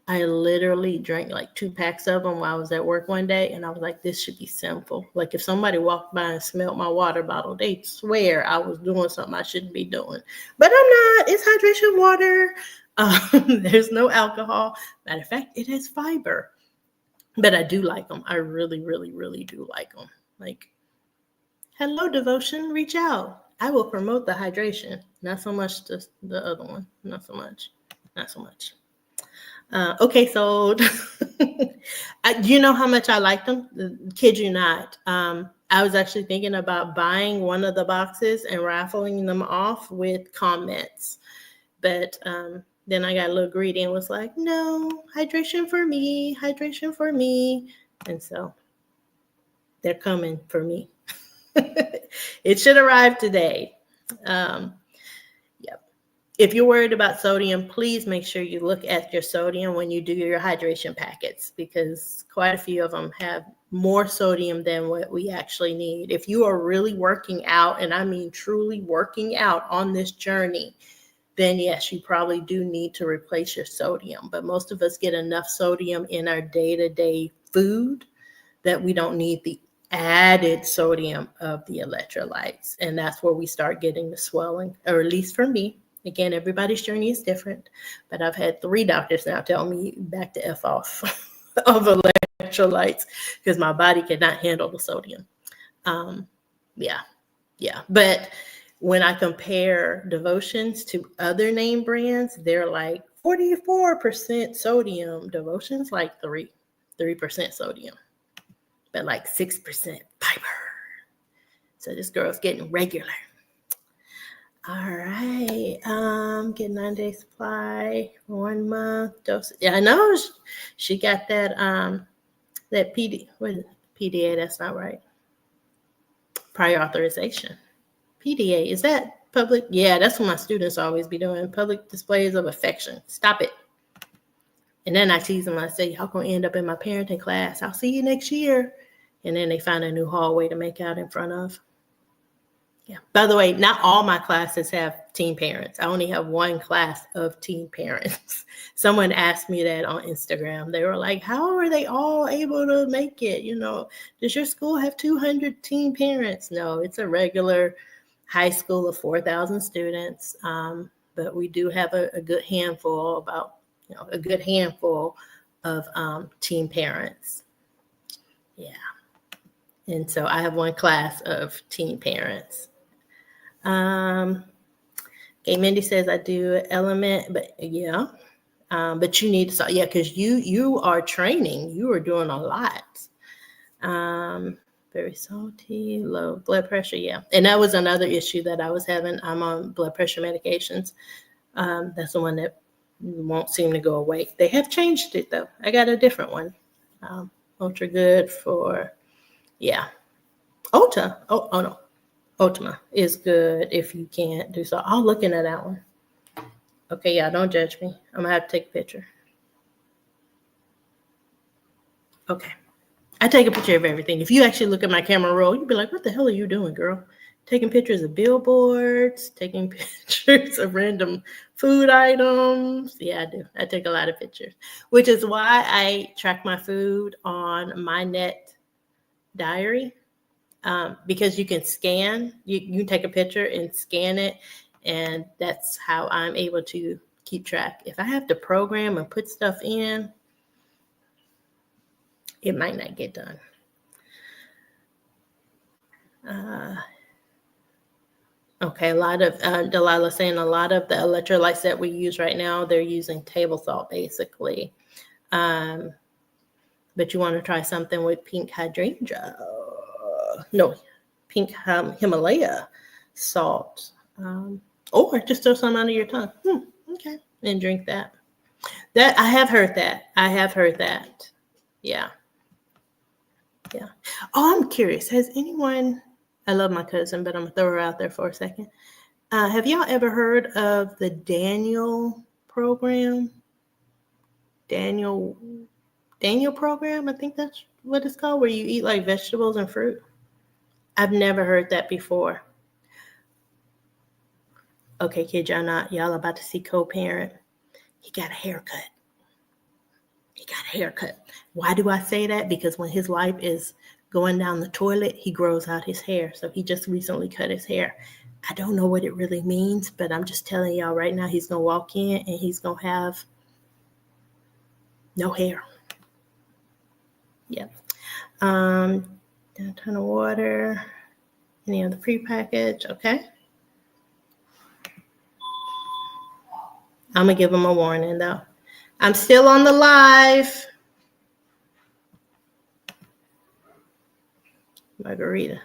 I literally drank like 2 packs of them while I was at work one day, and I was like, this should be simple. Like if somebody walked by and smelled my water bottle, they'd swear I was doing something I shouldn't be doing. But I'm not. It's hydration water. There's no alcohol. Matter of fact, it has fiber. But I do like them. I really, really, really do like them. Like, hello, Devotion, reach out. I will promote the hydration. Not so much the other one. Not so much. Okay, so you know how much I like them? Kid you not. I was actually thinking about buying one of the boxes and raffling them off with comments. But then I got a little greedy and was like, no, hydration for me. And so they're coming for me. It should arrive today. Yep. If you're worried about sodium, please make sure you look at your sodium when you do your hydration packets, because quite a few of them have more sodium than what we actually need. If you are really working out, and I mean truly working out on this journey, then yes, you probably do need to replace your sodium. But most of us get enough sodium in our day-to-day food that we don't need the added sodium of the electrolytes. And that's where we start getting the swelling, or at least for me. Again, everybody's journey is different, but I've had 3 doctors now tell me back to F off of electrolytes because my body cannot handle the sodium. Yeah. But when I compare Devotions to other name brands, they're like 44% sodium. Devotions like 3% sodium, but like 6% fiber. So this girl's getting regular. All right. Get 9-day supply, 1 month dose. Yeah, I know she got that That PDA, that's not right. Prior authorization. PDA, is that public? Yeah, that's what my students always be doing. Public displays of affection. Stop it. And then I tease them. I say, y'all going to end up in my parenting class. I'll see you next year. And then they find a new hallway to make out in front of. Yeah. By the way, not all my classes have teen parents. I only have one class of teen parents. Someone asked me that on Instagram. They were like, how are they all able to make it? You know, does your school have 200 teen parents? No, it's a regular high school of 4,000 students. But we do have a good handful, a good handful of teen parents. Yeah. And so I have one class of teen parents. Okay, Mindy says I do element, but yeah. But you need to, because you are training. You are doing a lot. Very salty, low blood pressure, yeah. And that was another issue that I was having. I'm on blood pressure medications. That's the one that won't seem to go away. They have changed it though. I got a different one. Ultra good for, yeah. Ulta. Oh no. Ultima is good if you can't do so. I'll look into that one. Okay, yeah, don't judge me. I'm gonna have to take a picture. Okay. I take a picture of everything. If you actually look at my camera roll, you'd be like, what the hell are you doing, girl? Taking pictures of billboards, taking pictures of random food items. Yeah, I do. I take a lot of pictures, which is why I track my food on my net diary. Because you can scan, you can take a picture and scan it, and that's how I'm able to keep track. If I have to program and put stuff in, it might not get done. Okay, a lot of, Delilah saying a lot of the electrolytes that we use right now, they're using table salt basically. But you want to try something with pink hydrangea. No, pink Himalaya salt. Or just throw some under your tongue. Okay, and drink that. That I have heard that. Yeah. Oh, I'm curious. Has anyone? I love my cousin, but I'm gonna throw her out there for a second. Have y'all ever heard of the Daniel program? Daniel program, I think that's what it's called, where you eat like vegetables and fruit. I've never heard that before. Okay, kids, y'all about to see co-parent. He got a haircut. Why do I say that? Because when his wife is going down the toilet, he grows out his hair. So he just recently cut his hair. I don't know what it really means, but I'm just telling y'all right now, he's going to walk in and he's going to have no hair. Yep. A ton of water. Any other prepackaged? Okay. I'm going to give him a warning, though. I'm still on the live. Margarita.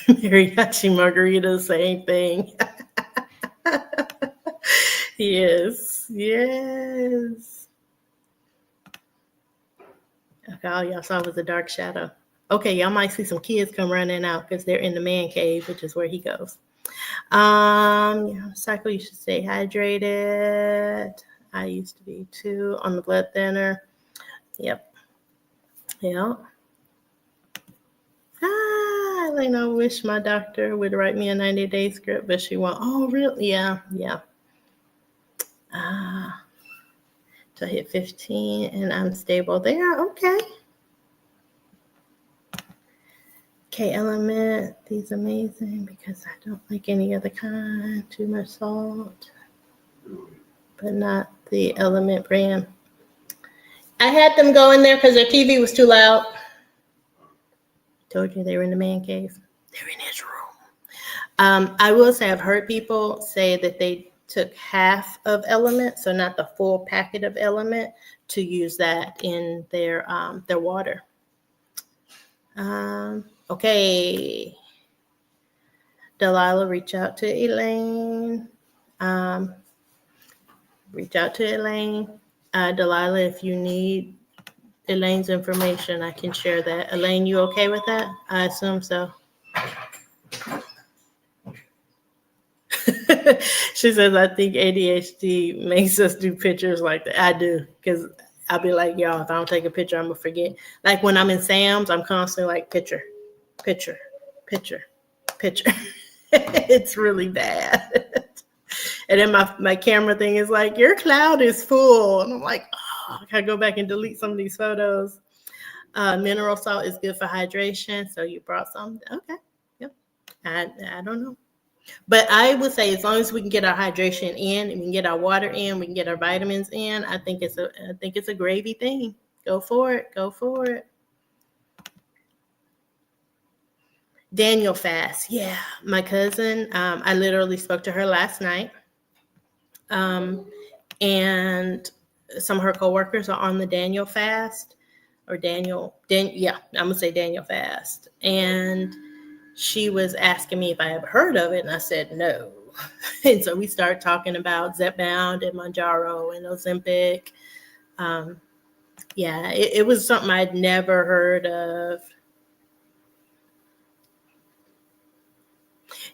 Mariachi margarita, same thing. Yes. Okay, all y'all saw was a dark shadow. Okay, y'all might see some kids come running out because they're in the man cave, which is where he goes. Cycle, you should stay hydrated. I used to be too on the blood thinner. Yep. I wish my doctor would write me a 90-day script, but she won't. Oh, really? Yeah. To hit 15 and I'm stable there. Okay. Okay, element. These amazing because I don't like any other kind. Too much salt, but not the element brand. I had them go in there because their TV was too loud. Told you they were in the man cave. They're in his room. I will say I've heard people say that they took half of element, so not the full packet of element, to use that in their water. Okay. Delilah, reach out to Elaine. Delilah, if you need Elaine's information, I can share that. Elaine, you okay with that? I assume so. She says, I think ADHD makes us do pictures like that. I do, because I'll be like, y'all, if I don't take a picture, I'm going to forget. Like when I'm in Sam's, I'm constantly like, picture, picture, picture, picture. It's really bad. And then my camera thing is like, your cloud is full. And I'm like, oh, I got to go back and delete some of these photos. Mineral salt is good for hydration. So you brought some. Okay. Yep. I don't know. But I would say as long as we can get our hydration in, and we can get our water in, we can get our vitamins in, I think it's a gravy thing. Go for it. Go for it. Daniel fast. Yeah. My cousin, I literally spoke to her last night. And some of her coworkers are on the Daniel fast, or yeah, I'm gonna say Daniel fast. And she was asking me if I ever heard of it, and I said no. And so we started talking about Zepbound and Mounjaro and Ozempic. Yeah, it was something I'd never heard of.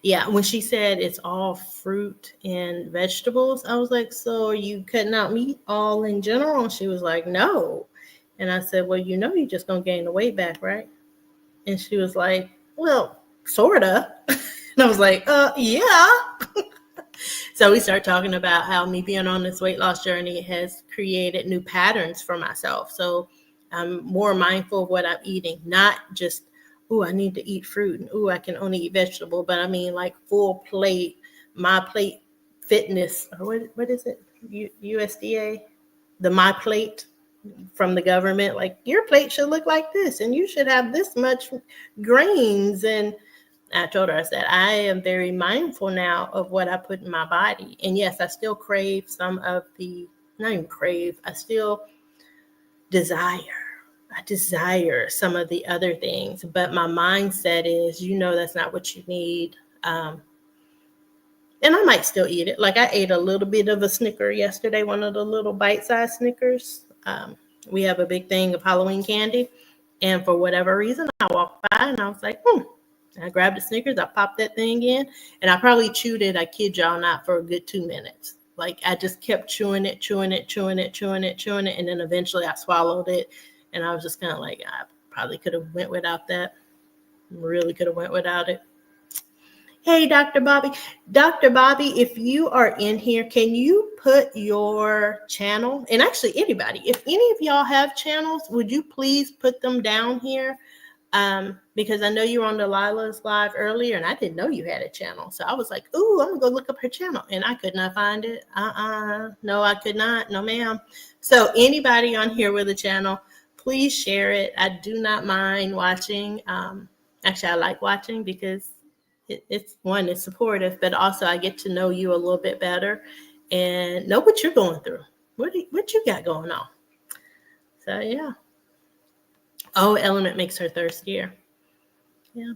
Yeah, when she said it's all fruit and vegetables, I was like, so are you cutting out meat all in general? And she was like, no. And I said, well, you're just going to gain the weight back, right? And she was like, well, sort of. And I was like, yeah. So we started talking about how me being on this weight loss journey has created new patterns for myself. So I'm more mindful of what I'm eating, not just, oh, I need to eat fruit, and oh, I can only eat vegetable, but I mean like full plate, my plate fitness, or what is it? USDA, the my plate from the government, like your plate should look like this, and you should have this much grains. And I told her, I said, I am very mindful now of what I put in my body. And yes, I still crave some of not even crave, I still desire some of the other things. But my mindset is, that's not what you need. And I might still eat it. Like I ate a little bit of a Snicker yesterday, one of the little bite-sized Snickers. We have a big thing of Halloween candy. And for whatever reason, I walked by and I was like, I grabbed the Snickers, I popped that thing in, and I probably chewed it, I kid y'all not, for a good 2 minutes. Like I just kept chewing it, and then eventually I swallowed it. And I was just kind of like, I probably could have went without that. Really could have went without it. Hey, Dr. Bobby. Dr. Bobby, if you are in here, can you put your channel, and actually anybody, if any of y'all have channels, would you please put them down here? Because I know you were on Delilah's live earlier, and I didn't know you had a channel. So I was like, ooh, I'm gonna go look up her channel. And I could not find it. No, I could not. No, ma'am. So anybody on here with a channel, please share it. I do not mind watching. Actually, I like watching because it's supportive, but also I get to know you a little bit better and know what you're going through. What you got going on? So yeah. Oh, element makes her thirstier. Yeah.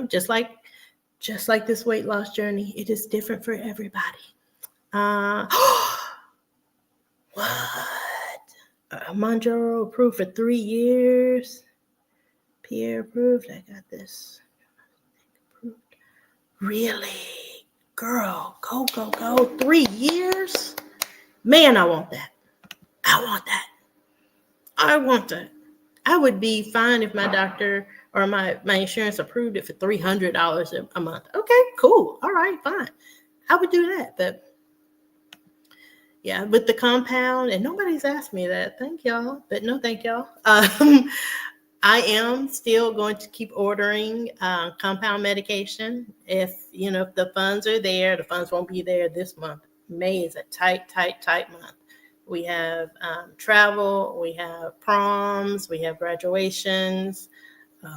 Just like this weight loss journey, it is different for everybody. What? Mounjaro approved for 3 years. Peer approved. I got this. Really? Girl, go. 3 years? Man, I want that. I would be fine if my doctor or my insurance approved it for $300 a month. Okay, cool. All right, fine. I would do that. But yeah, with the compound, and nobody's asked me that. Thank y'all. But no, thank y'all. I am still going to keep ordering compound medication. If the funds are there, the funds won't be there this month. May is a tight month. We have travel, we have proms, we have graduations.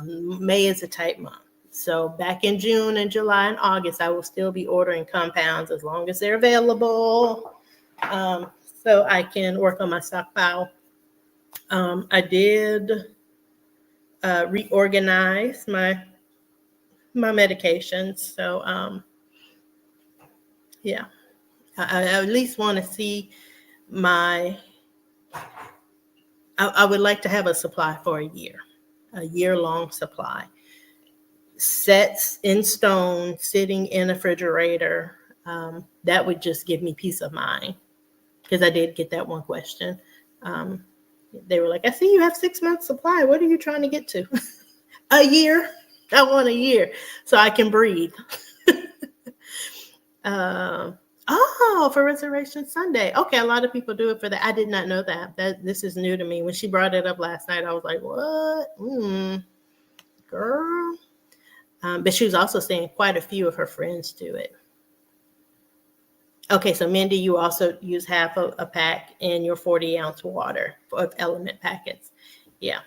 May is a tight month. So back in June and July and August, I will still be ordering compounds as long as they're available, so I can work on my stockpile. I did reorganize my medications. So yeah, I at least want to see my I would like to have a supply for a year-long supply. Sets in stone, sitting in a refrigerator. That would just give me peace of mind, because I did get that one question. They were like, I see you have 6 months supply. What are you trying to get to? A year. I want a year so I can breathe. For Resurrection Sunday. Okay, a lot of people do it for that. I did not know that. This is new to me. When she brought it up last night, I was like, what? Girl. But she was also saying quite a few of her friends do it. Okay, so Mindy, you also use half a pack in your 40-ounce water of Element packets. Yeah.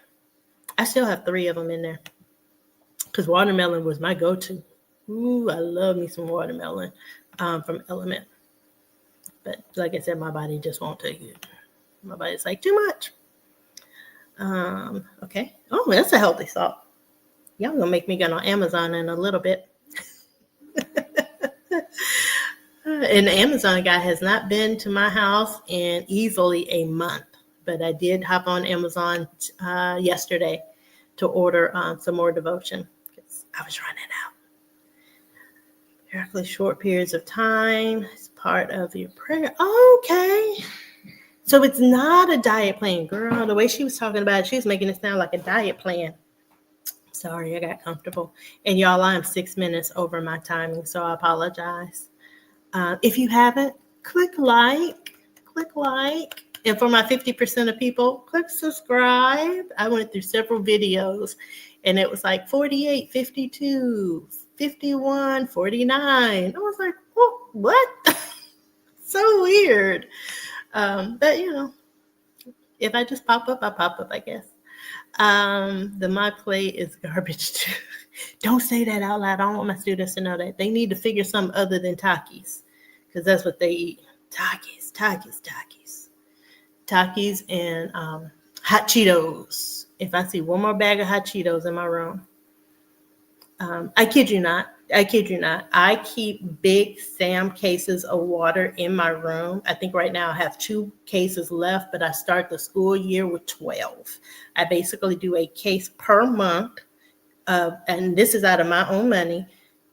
I still have 3 of them in there, because watermelon was my go-to. Ooh, I love me some watermelon from Element. But like I said, my body just won't take it. My body's like, too much. Okay. Oh, that's a healthy salt. Y'all gonna make me go on Amazon in a little bit. And the Amazon guy has not been to my house in easily a month. But I did hop on Amazon yesterday to order some more devotion, because I was running out. Miraculously short periods of time is part of your prayer. Okay. So it's not a diet plan, girl. The way she was talking about it, she was making it sound like a diet plan. Sorry, I got comfortable. And y'all, I'm 6 minutes over my timing, so I apologize. If you haven't, click like. And for my 50% of people, click subscribe. I went through several videos, and it was like 48, 52, 51, 49. I was like, what? So weird. But, if I just pop up, I pop up, I guess. My plate is garbage too. Don't say that out loud. I don't want my students to know that. They need to figure something other than Takis, because that's what they eat. Takis and hot Cheetos. If I see one more bag of hot Cheetos in my room, I kid you not. I keep big Sam cases of water in my room. I think right now I have 2 cases left, but I start the school year with 12. I basically do a case per month, and this is out of my own money,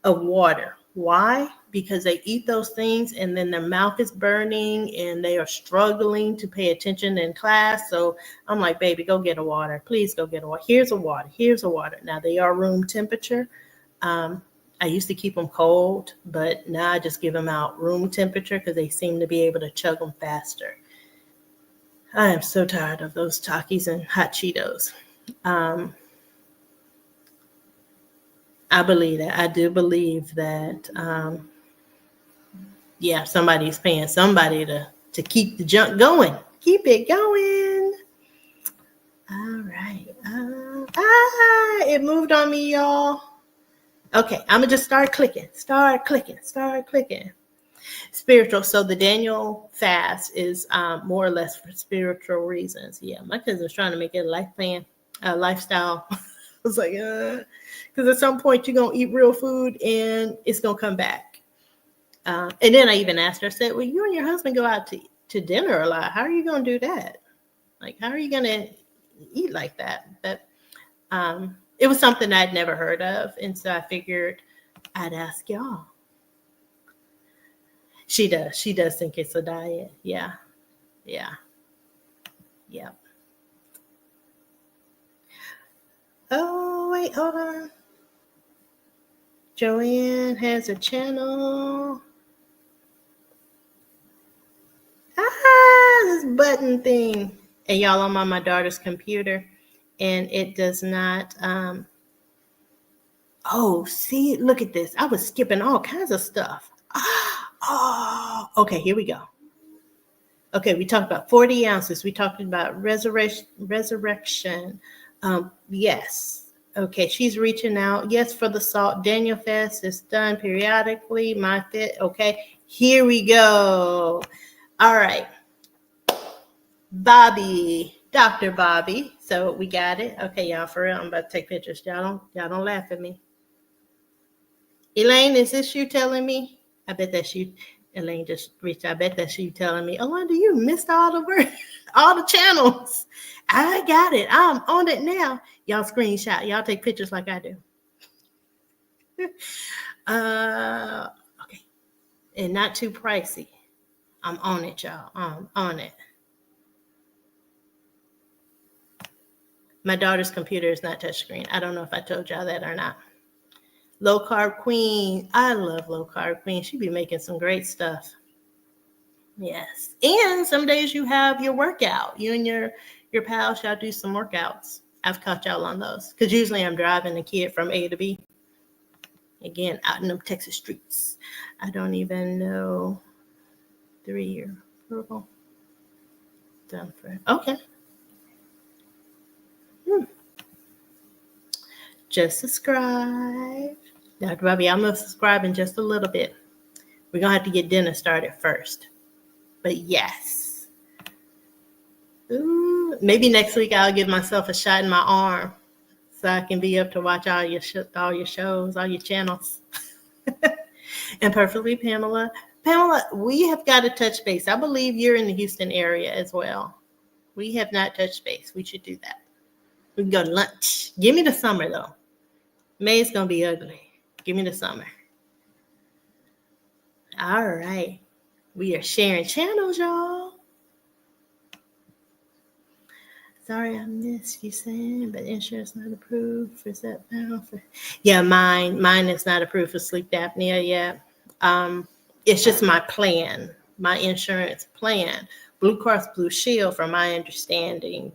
of water. Why? Because they eat those things and then their mouth is burning and they are struggling to pay attention in class. So I'm like, baby, go get a water. Please go get a water. Here's a water. Now they are room temperature. I used to keep them cold, but now I just give them out room temperature, because they seem to be able to chug them faster. I am so tired of those Takis and hot Cheetos. I believe that. I do believe that, somebody's paying somebody to keep the junk going. Keep it going. All right. It moved on me, y'all. Okay, I'm going to just start clicking. Spiritual. So the Daniel fast is more or less for spiritual reasons. Yeah, my cousin's trying to make it a life plan, a lifestyle. I was like, because at some point you're going to eat real food and it's going to come back. And then I even asked her, I said, well, you and your husband go out to dinner a lot. How are you going to do that? Like, how are you going to eat like that? But it was something I'd never heard of. And so I figured I'd ask y'all. She does think it's a diet. Yeah. Oh, wait, hold on. Joanne has a channel. This button thing. And y'all, I'm on my daughter's computer, and it does not. See, look at this. I was skipping all kinds of stuff. Okay, here we go. Okay, we talked about 40 ounces. We talked about resurrection. Yes. Okay, she's reaching out. Yes, for the salt. Daniel fast is done periodically. My fit. Okay, here we go. All right. Bobby, Dr. Bobby. So we got it. Okay, y'all, for real. I'm about to take pictures. Y'all don't laugh at me. Elaine, is this you telling me? I bet that's you. Elaine just reached out. I bet that's you telling me, Alonda, you missed all the work. All the channels. I got it. I'm on it now. Y'all screenshot. Y'all take pictures like I do. Okay. And not too pricey. I'm on it, y'all. I'm on it. My daughter's computer is not touchscreen. I don't know if I told y'all that or not. Low Carb Queen. I love Low Carb Queen. She be making some great stuff. Yes. And some days you have your workout. You and your pals shall do some workouts. I've caught y'all on those. Because usually I'm driving the kid from A to B. Again, out in them Texas streets. I don't even know 3-year purple. Done for. Okay. Just subscribe. Dr. Bobby, I'm going to subscribe in just a little bit. We're going to have to get dinner started first. But yes. Ooh, maybe next week I'll give myself a shot in my arm so I can be up to watch all your shows, all your channels. And perfectly, Pamela. Pamela, we have got to touch base. I believe you're in the Houston area as well. We have not touched base. We should do that. We can go to lunch. Give me the summer, though. May's going to be ugly. Give me the summer. All right. We are sharing channels, y'all. Sorry, I missed you saying, but insurance not approved for Zepbound. Yeah, mine is not approved for sleep apnea yet. It's just my plan, my insurance plan. Blue Cross Blue Shield, from my understanding,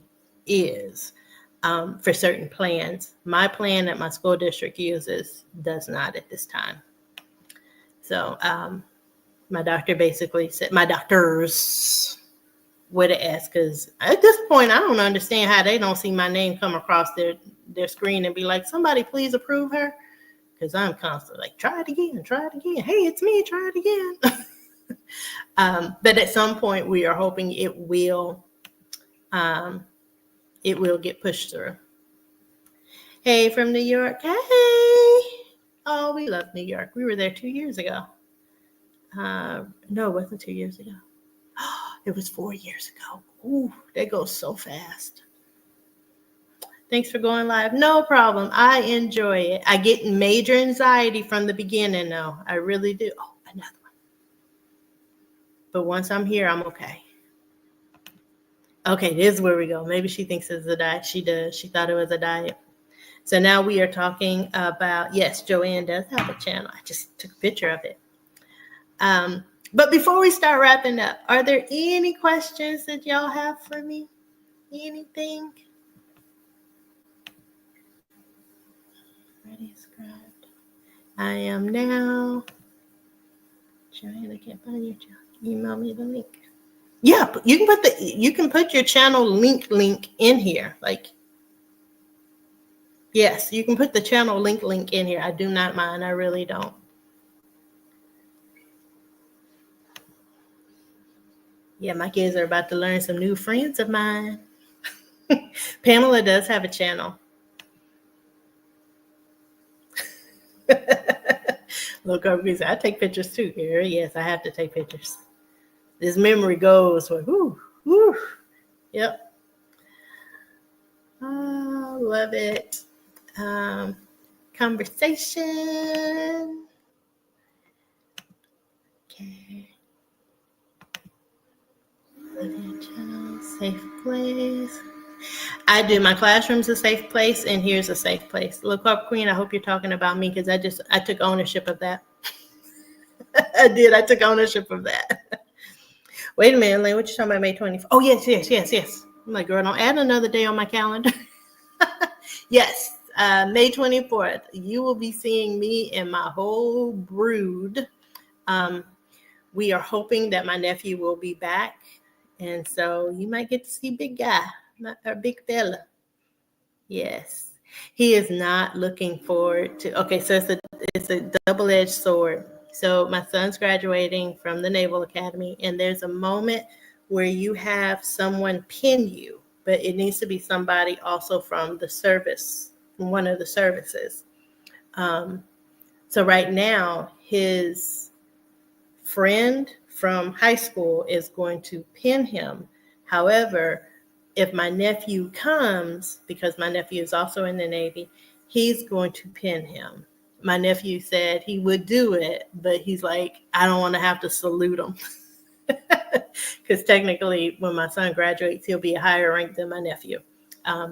is for certain plans. My plan that my school district uses does not at this time. So my doctor basically said, my doctors would have asked, because at this point, I don't understand how they don't see my name come across their screen and be like, somebody please approve her. Because I'm constantly like, try it again. Hey, it's me, try it again. But at some point, we are hoping it will get pushed through. Hey, from New York. Hey. Oh, we love New York. We were there 2 years ago. No, it wasn't 2 years ago. It was 4 years ago. Ooh, that goes so fast. Thanks for going live. No problem. I enjoy it. I get major anxiety from the beginning, though. I really do. Oh, another one. But once I'm here, I'm okay. Okay, this is where we go. Maybe she thinks it's a diet. She does. She thought it was a diet. So now we are talking about, yes, Joanne does have a channel. I just took a picture of it. But before we start wrapping up, are there any questions that y'all have for me? Anything? Already subscribed. I am now. Joanne, I can't find your channel. Email me the link. Yeah, you can put your channel link in here. Like, yes, you can put the channel link in here. I do not mind. I really don't. Yeah, my kids are about to learn some new friends of mine. Pamela does have a channel. Look up, I take pictures too here. Yes, I have to take pictures. This memory goes for whoo. Yep. Oh, love it. Conversation. Okay. Safe place. I do. My classroom's a safe place, and here's a safe place. Look up, Queen. I hope you're talking about me, because I took ownership of that. I did. I took ownership of that. Wait a minute, Lane. What you talking about? May 24th? Oh, yes. I'm like, girl, don't add another day on my calendar. Yes, May 24th. You will be seeing me and my whole brood. We are hoping that my nephew will be back. And so you might get to see big guy, or big fella. Yes. He is not looking forward to, okay, so it's a double-edged sword. So my son's graduating from the Naval Academy, and there's a moment where you have someone pin you, but it needs to be somebody also from the service, from one of the services. So right now, his friend from high school is going to pin him. However, if my nephew comes, because my nephew is also in the Navy, he's going to pin him. My nephew said he would do it, but he's like, I don't want to have to salute him. Because technically, when my son graduates, he'll be a higher rank than my nephew.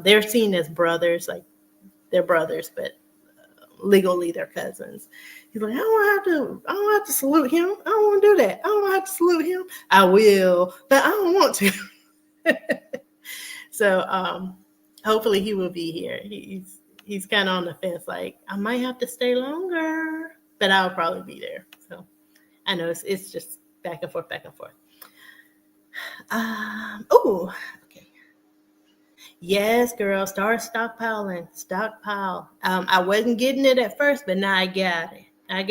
They're seen as brothers, like they're brothers, but legally they're cousins. He's like, I don't have to salute him. I don't want to do that. I don't have to salute him. I will, but I don't want to. So hopefully he will be here. He's kind of on the fence, like I might have to stay longer, but I'll probably be there. So I know it's just back and forth, back and forth. Oh, okay. Yes, girl, start stockpiling. Stockpile. I wasn't getting it at first, but now I got it. I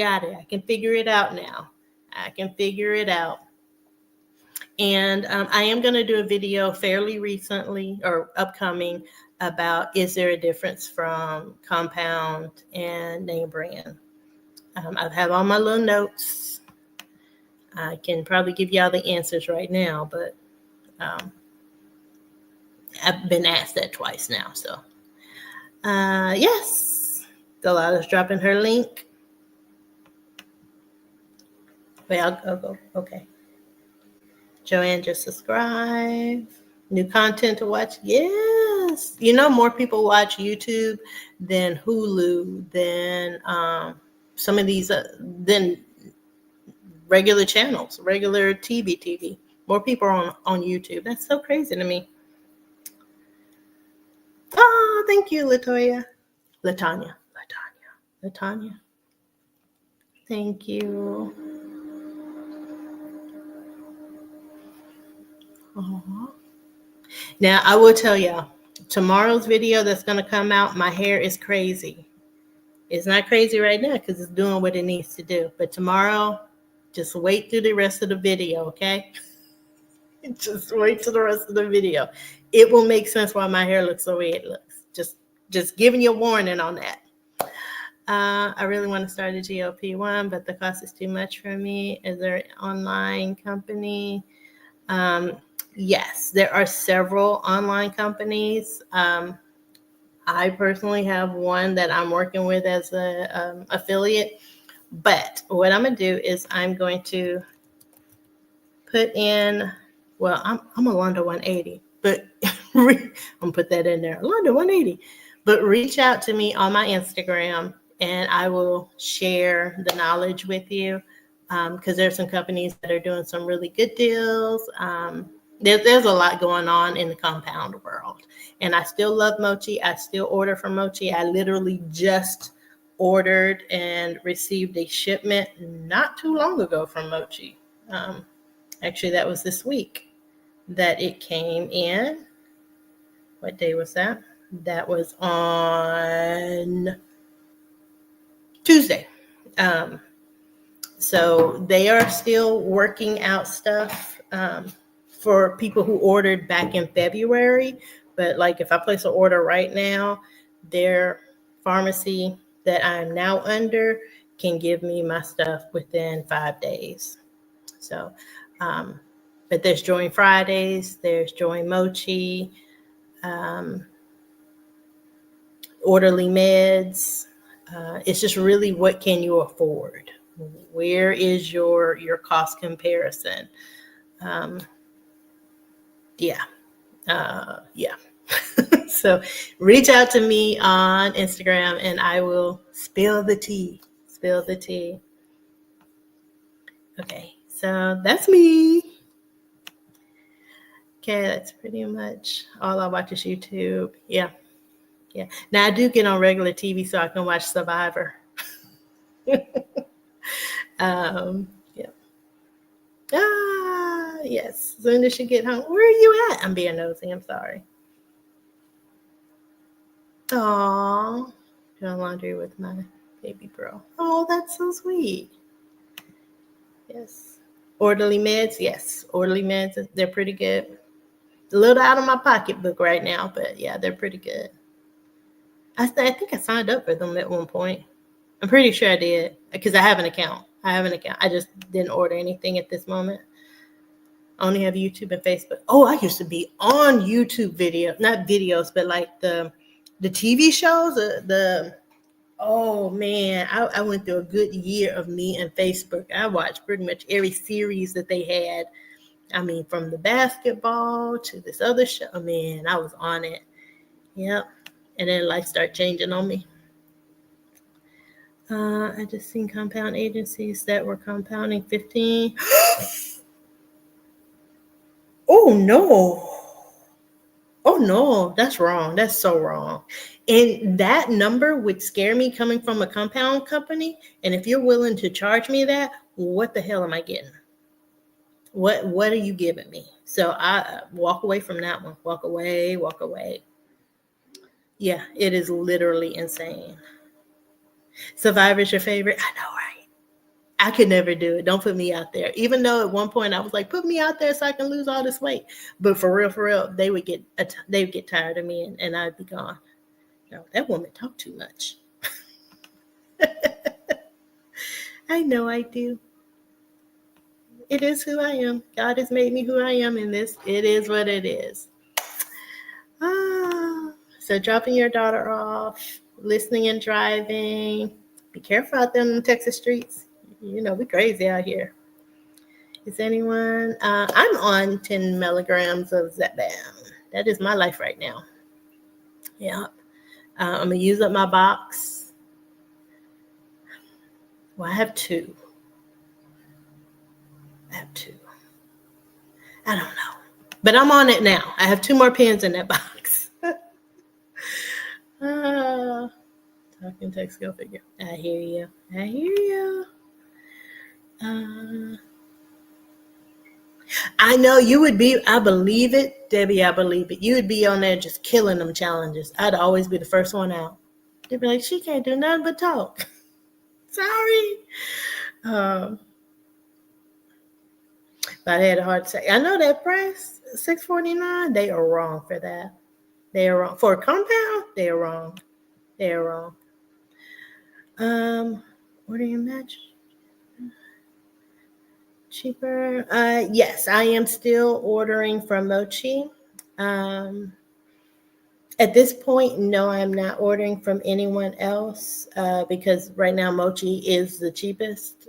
can figure it out now. I can figure it out. And I am going to do a video fairly recently or upcoming about is there a difference from compound and name brand. I have all my little notes. I can probably give y'all the answers right now, but I've been asked that twice now. So yes, Delilah's dropping her link. Wait, I'll go. Okay. Joanne just subscribed. New content to watch. Yes. You know, more people watch YouTube than Hulu, than some of these, than regular channels, regular TV. More people are on YouTube. That's so crazy to me. Oh, thank you, Latanya. Thank you. Aww. Now, I will tell y'all, tomorrow's video that's going to come out, my hair is crazy. It's not crazy right now because it's doing what it needs to do. But tomorrow, just wait through the rest of the video, okay? Just wait till the rest of the video. It will make sense why my hair looks the way it looks. Just giving you a warning on that. I really want to start a GLP-1, but the cost is too much for me. Is there an online company? Yes, there are several online companies. I personally have one that I'm working with as an affiliate. But what I'm going to do is I'm going to put in, well, I'm Alonda 180, but I'm going to put that in there, Alonda 180. But reach out to me on my Instagram, and I will share the knowledge with you because there's some companies that are doing some really good deals. There's a lot going on in the compound world. And I still love Mochi. I still order from Mochi. I literally just ordered and received a shipment not too long ago from Mochi. Actually, that was this week that it came in. What day was that? That was on Tuesday. So they are still working out stuff for people who ordered back in February. But like if I place an order right now, their pharmacy that I'm now under can give me my stuff within 5 days. So, but there's Join Fridays, there's Join Mochi, Orderly Meds. It's just really what can you afford? Where is your cost comparison? Yeah. So reach out to me on Instagram and I will spill the tea. Okay, so that's me. Okay, that's pretty much all I watch is YouTube. Yeah. Now I do get on regular TV so I can watch Survivor. Yeah. Yes. As soon as she get home, where are you at? I'm being nosy. I'm sorry. Aw, doing laundry with my baby bro. Oh, that's so sweet. Yes. Orderly Meds. Yes. Orderly Meds. They're pretty good. A little out of my pocketbook right now, but yeah, they're pretty good. I think I signed up for them at one point. I'm pretty sure I did because I have an account. I just didn't order anything at this moment. I only have YouTube and Facebook. Oh, I used to be on YouTube not videos, but like the TV shows, oh man, I went through a good year of me and Facebook. I watched pretty much every series that they had. I mean, from the basketball to this other show. Oh, man, I was on it. Yep. And then life started changing on me. I just seen compound agencies that were compounding 15. Oh no. Oh no, that's wrong. That's so wrong. And that number would scare me coming from a compound company. And if you're willing to charge me that, what the hell am I getting? What are you giving me? So I walk away from that one. Walk away. Yeah, it is literally insane. Survivor's your favorite? I know, right? I could never do it. Don't put me out there. Even though at one point I was like, put me out there so I can lose all this weight. But for real, they would get tired of me and I'd be gone. No, that woman talked too much. I know I do. It is who I am. God has made me who I am in this. It is what it is. So dropping your daughter off, listening and driving. Be careful out there on the Texas streets. You know, we crazy out here. Is anyone? I'm on 10 milligrams of Zepbound. That is my life right now. Yeah. I'm going to use up my box. Well, I have two. I don't know. But I'm on it now. I have 2 more pens in that box. Talking text, go figure. I hear you. I know you would be, I believe it, Debbie, I believe it. You would be on there just killing them challenges. I'd always be the first one out. They'd be like, she can't do nothing but talk. Sorry. But I had a hard say. I know that price, $6.49, they are wrong for that. They are wrong. For a compound, they are wrong. Ordering match. Cheaper. Yes, I am still ordering from Mochi. At this point, no, I'm not ordering from anyone else because right now Mochi is the cheapest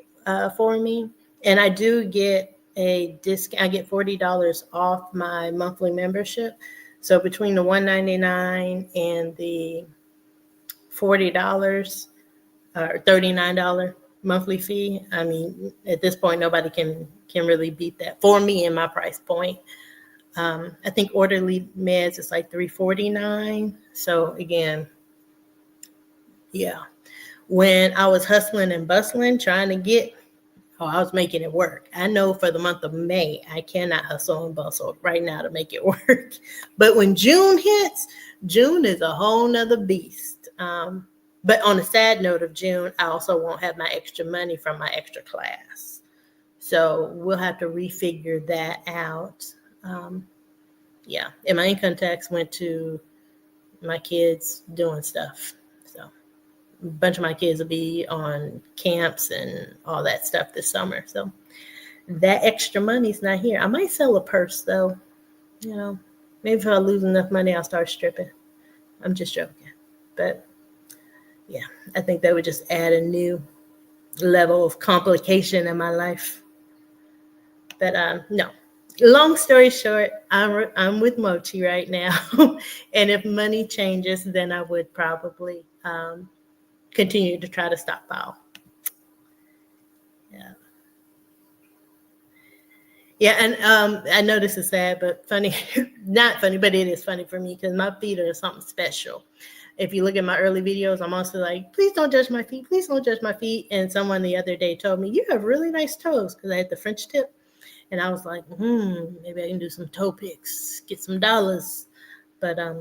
for me. And I do get a discount. I get $40 off my monthly membership. So between the $199 and the $40 or $39 monthly fee, I mean, at this point, nobody can really beat that for me and my price point. I think Orderly Meds is like $349. So again, yeah. When I was hustling and bustling, trying to get, I was making it work. I know for the month of May, I cannot hustle and bustle right now to make it work. But when June hits, June is a whole nother beast. But on a sad note of June, I also won't have my extra money from my extra class. So we'll have to refigure that out. Yeah, and my income tax went to my kids doing stuff. So a bunch of my kids will be on camps and all that stuff this summer. So that extra money's not here. I might sell a purse though. You know, maybe if I lose enough money, I'll start stripping. I'm just joking. But yeah, I think that would just add a new level of complication in my life. But no. Long story short, I'm with Mochi right now. And if money changes, then I would probably continue to try to stockpile. Yeah. Yeah, and I know this is sad, but funny. Not funny, but it is funny for me because my feet are something special. If you look at my early videos, I'm also like, please don't judge my feet. Please don't judge my feet. And someone the other day told me, you have really nice toes because I had the French tip. And I was like, maybe I can do some toe picks, get some dollars. But I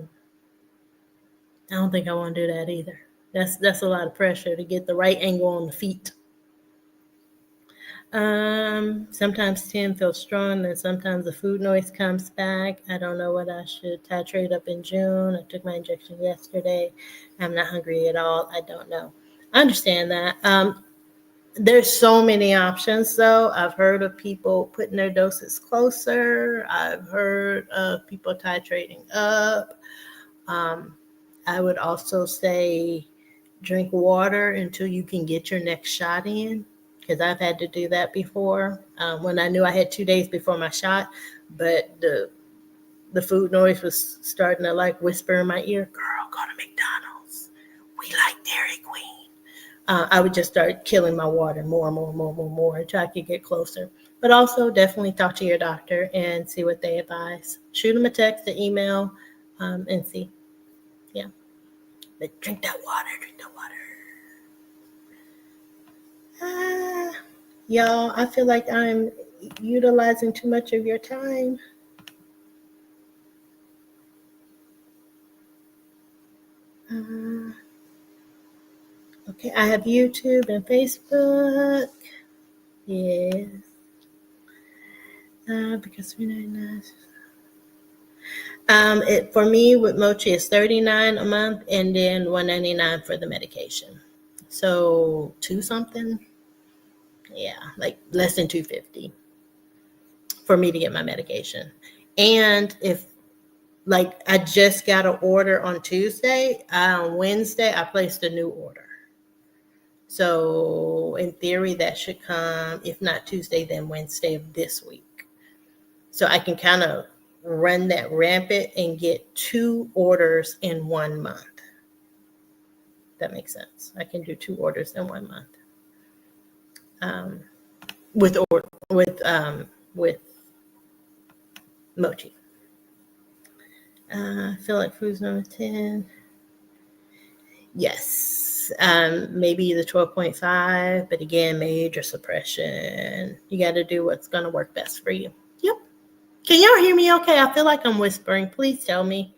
don't think I want to do that either. That's a lot of pressure to get the right angle on the feet. Sometimes Tim feels strong, and sometimes the food noise comes back. I don't know what I should titrate up in June. I took my injection yesterday. I'm not hungry at all. I don't know. I understand that. There's so many options, though. I've heard of people putting their doses closer. I've heard of people titrating up. Um, I would also say drink water until you can get your next shot in, because I've had to do that before when I knew I had 2 days before my shot, but the food noise was starting to like whisper in my ear, girl, go to McDonald's. We like Dairy Queen. I would just start killing my water more until I could get closer. But also definitely talk to your doctor and see what they advise. Shoot them a text, an email, and see. Yeah. But drink that water, drink that water. Y'all, I feel like I'm utilizing too much of your time. Okay, I have YouTube and Facebook. Yes. Because $3.99. For me with Mochi it's $39 a month and then $199 for the medication. So two something, yeah, like less than $250 for me to get my medication. And if like I just got an order on Tuesday, on Wednesday I placed a new order. So in theory that should come, if not Tuesday, then Wednesday of this week. So I can kind of run that rampant and get 2 orders in 1 month. That makes sense. I can do 2 orders in 1 month. With Mochi. I feel like food's number 10. Yes. Maybe the 12.5, but again, major suppression. You got to do what's going to work best for you. Yep. Can y'all hear me okay? I feel like I'm whispering. Please tell me.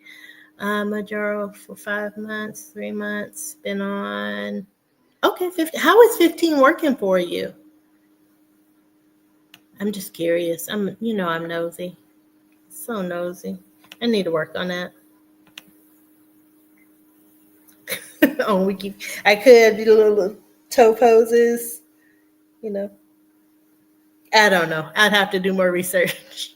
Majoro for 5 months, 3 months, been on. Okay, 15. How is 15 working for you? I'm just curious. I'm nosy. So nosy. I need to work on that. On Wiki. I could do little toe poses, I don't know. I'd have to do more research.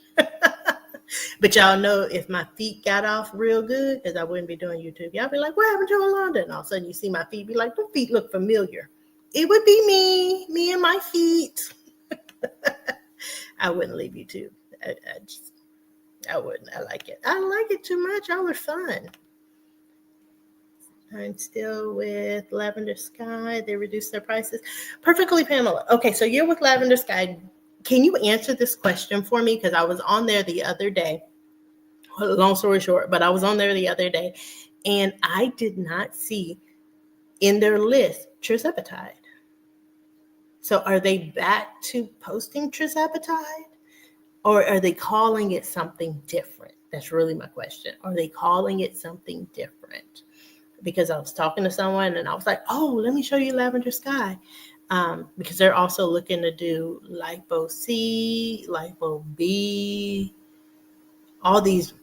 But y'all know if my feet got off real good, because I wouldn't be doing YouTube, y'all be like, what happened to Yolanda? And all of a sudden you see my feet, be like, the feet look familiar. It would be me and my feet. I wouldn't leave YouTube. I wouldn't. I like it. I don't like it too much. Y'all are fun. I'm still with Lavender Sky. They reduced their prices. Perfectly, Pamela. Okay, so you're with Lavender Sky. Can you answer this question for me? Because I was on there the other day. Long story short, but I was on there the other day, and I did not see in their list tirzepatide. So are they back to posting tirzepatide? Or are they calling it something different? That's really my question. Are they calling it something different? Because I was talking to someone and I was like, oh, let me show you Lavender Sky. Because they're also looking to do Lipo C, Lipo B. All these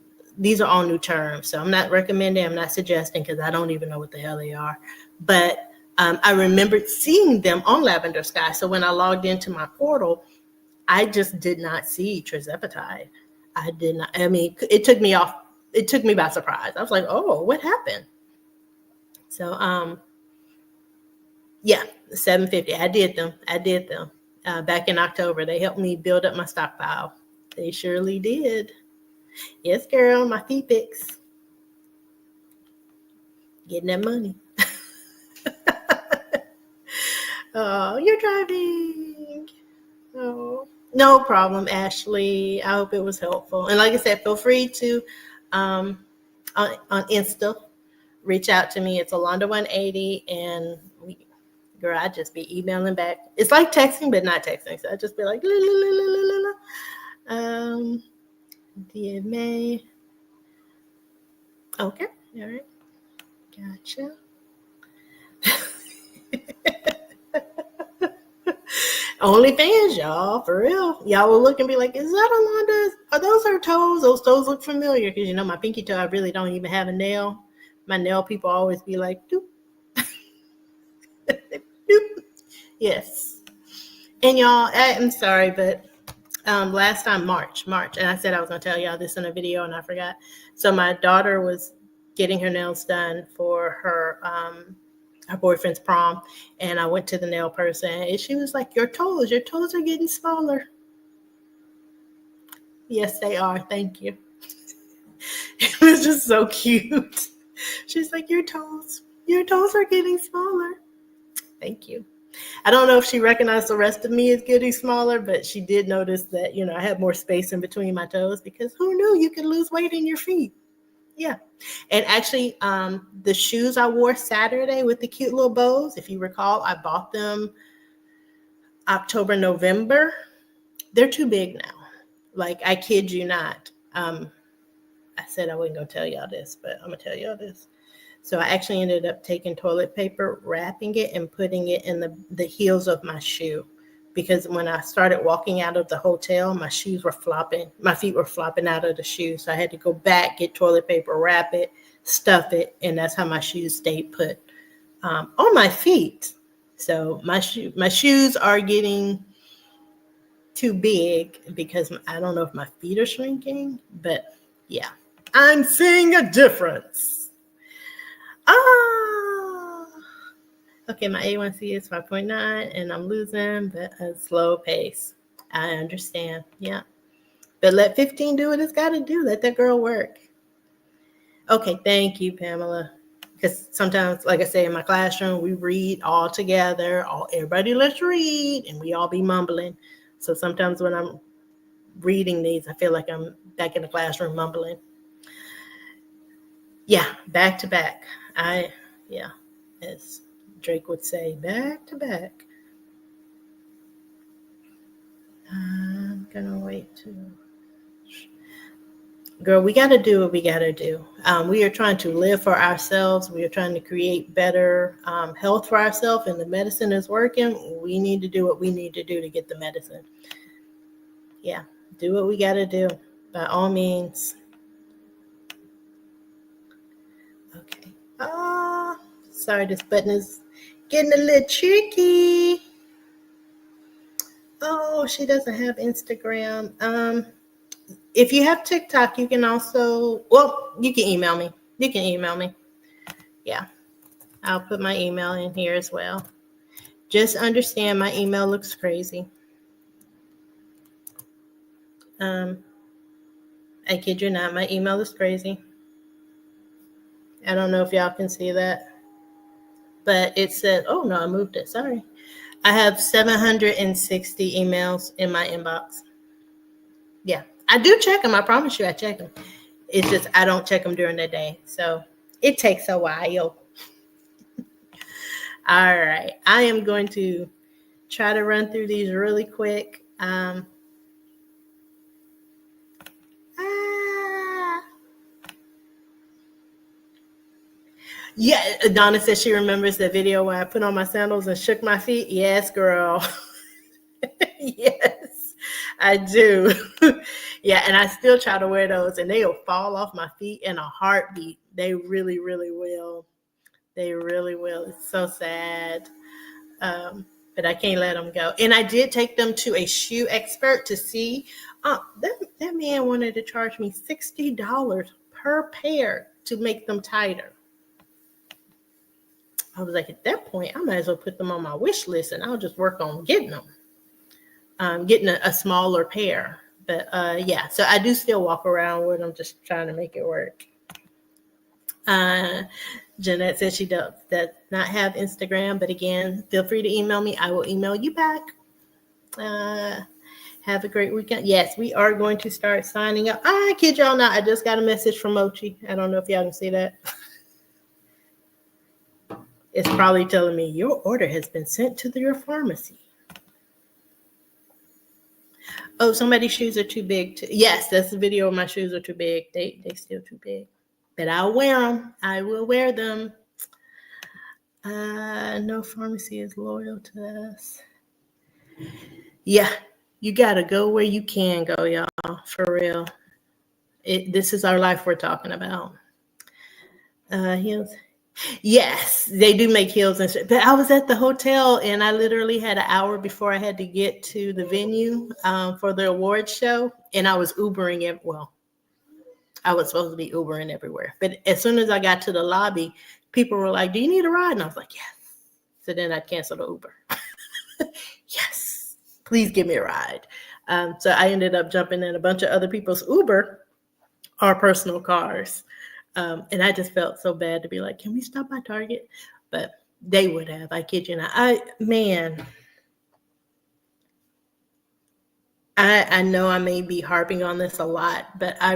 are all new terms. So I'm not recommending, I'm not suggesting, because I don't even know what the hell they are. But I remembered seeing them on Lavender Sky. So when I logged into my portal, I just did not see tirzepatide. I did not. I mean, it took me off. It took me by surprise. I was like, oh, what happened? So, yeah, $750. I did them. Back in October. They helped me build up my stockpile. They surely did. Yes, girl, my feet fix. Getting that money. Oh, you're driving. Oh, no problem, Ashley. I hope it was helpful. And like I said, feel free to on Insta reach out to me. It's Alonda180, and girl, I just be emailing back. It's like texting, but not texting. So I just be like, la, la, la, la, la, la. DMA. Okay, all right, gotcha. OnlyFans, y'all, for real. Y'all will look and be like, is that Alonda's? Are those her toes? Those toes look familiar. Because, my pinky toe, I really don't even have a nail. My nail people always be like, doop. Doop. Yes. And y'all, I'm sorry, but last time, March, and I said I was going to tell y'all this in a video and I forgot. So my daughter was getting her nails done for her boyfriend's prom, and I went to the nail person and she was like, your toes are getting smaller. Yes, they are. Thank you. It was just so cute. She's like, your toes are getting smaller. Thank you. I don't know if she recognized the rest of me as getting smaller, but she did notice that, I had more space in between my toes, because who knew you could lose weight in your feet? Yeah. And actually, the shoes I wore Saturday with the cute little bows, if you recall, I bought them October, November. They're too big now. Like, I kid you not. I said I wasn't going to tell y'all this, but I'm going to tell y'all this. So I actually ended up taking toilet paper, wrapping it, and putting it in the heels of my shoe. Because when I started walking out of the hotel, my feet were flopping out of the shoe. So I had to go back, get toilet paper, wrap it, stuff it, and that's how my shoes stayed put on my feet. So my shoes are getting too big, because I don't know if my feet are shrinking, but yeah, I'm seeing a difference. Okay, my A1C is 5.9 and I'm losing, but a slow pace. I understand. Yeah. But let 15 do what it's got to do. Let that girl work. Okay, thank you, Pamela. Because sometimes, like I say, in my classroom, we read all together. Everybody, let's read. And we all be mumbling. So sometimes when I'm reading these, I feel like I'm back in the classroom mumbling. Yeah, back to back. As Drake would say, back to back. I'm gonna wait to. Girl, we got to do what we got to do. We are trying to live for ourselves. We are trying to create better health for ourselves, and the medicine is working. We need to do what we need to do to get the medicine. Yeah, do what we got to do by all means. Okay. Sorry, this button is getting a little tricky. Oh, she doesn't have Instagram. If you have TikTok, you can also, you can email me. Yeah, I'll put my email in here as well. Just understand my email looks crazy. I kid you not, my email is crazy. I don't know if y'all can see that, but it said, oh no, I moved it. Sorry. I have 760 emails in my inbox. Yeah, I do check them. I promise you I check them. It's just I don't check them during the day. So it takes a while. All right. I am going to try to run through these really quick. Yeah, Donna says she remembers the video where I put on my sandals and shook my feet. Yes, girl. Yes, I do. Yeah, and I still try to wear those, and they'll fall off my feet in a heartbeat. They really, really will. They really will. It's so sad. But I can't let them go. And I did take them to a shoe expert to see. That man wanted to charge me $60 per pair to make them tighter. I was like, at that point, I might as well put them on my wish list, and I'll just work on getting them, getting a smaller pair. But yeah, so I do still walk around with them, just trying to make it work. Jeanette says she does not have Instagram, but again, feel free to email me. I will email you back. Have a great weekend. Yes, we are going to start signing up. I kid y'all not. I just got a message from Mochi. I don't know if y'all can see that. It's probably telling me your order has been sent to your pharmacy. Oh, somebody's shoes are too big. Yes, that's the video of my shoes are too big. They still too big. But I'll wear them. I will wear them. No pharmacy is loyal to us. Yeah, you got to go where you can go, y'all. For real. This is our life we're talking about. Yes, they do make heels and shit. But I was at the hotel and I literally had an hour before I had to get to the venue for the awards show, and I was Ubering it. Well, I was supposed to be Ubering everywhere, but as soon as I got to the lobby, people were like, "Do you need a ride?" And I was like, "Yes." So then I canceled the Uber. Yes, please give me a ride. So I ended up jumping in a bunch of other people's Uber or personal cars. And I just felt so bad to be like, can we stop by Target? But they would have. I kid you not. I know I may be harping on this a lot, but I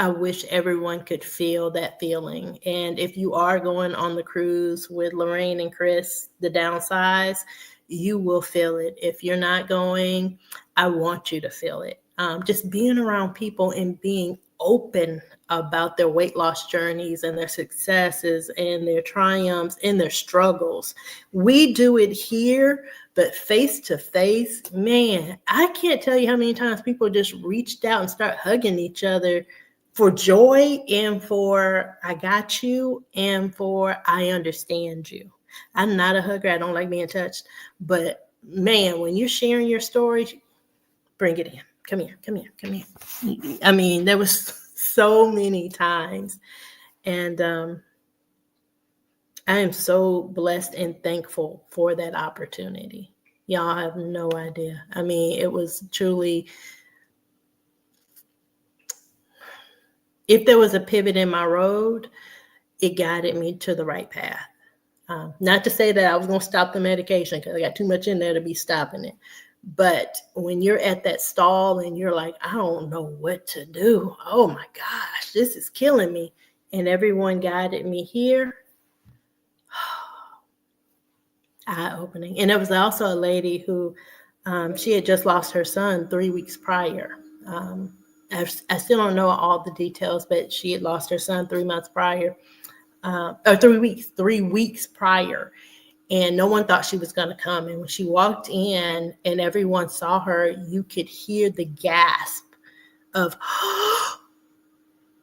wish everyone could feel that feeling. And if you are going on the cruise with Lorraine and Chris, the downsize, you will feel it. If you're not going, I want you to feel it. Just being around people and being open about their weight loss journeys and their successes and their triumphs and their struggles. We do it here, but face to face, man, I can't tell you how many times people just reached out and start hugging each other for joy and for I got you and for I understand you. I'm not a hugger. I don't like being touched. But man, when you're sharing your story, bring it in. Come here, come here, come here. I mean, there was so many times. And I am so blessed and thankful for that opportunity. Y'all have no idea. I mean, it was truly, if there was a pivot in my road, it guided me to the right path. Not to say that I was going to stop the medication because I got too much in there to be stopping it. But when you're at that stall and you're like, I don't know what to do. Oh my gosh, this is killing me. And everyone guided me here. Eye-opening. And there was also a lady who, she had just lost her son 3 weeks prior. I still don't know all the details, but she had lost her son 3 months prior, or 3 weeks prior. And no one thought she was going to come. And when she walked in and everyone saw her, you could hear the gasp of,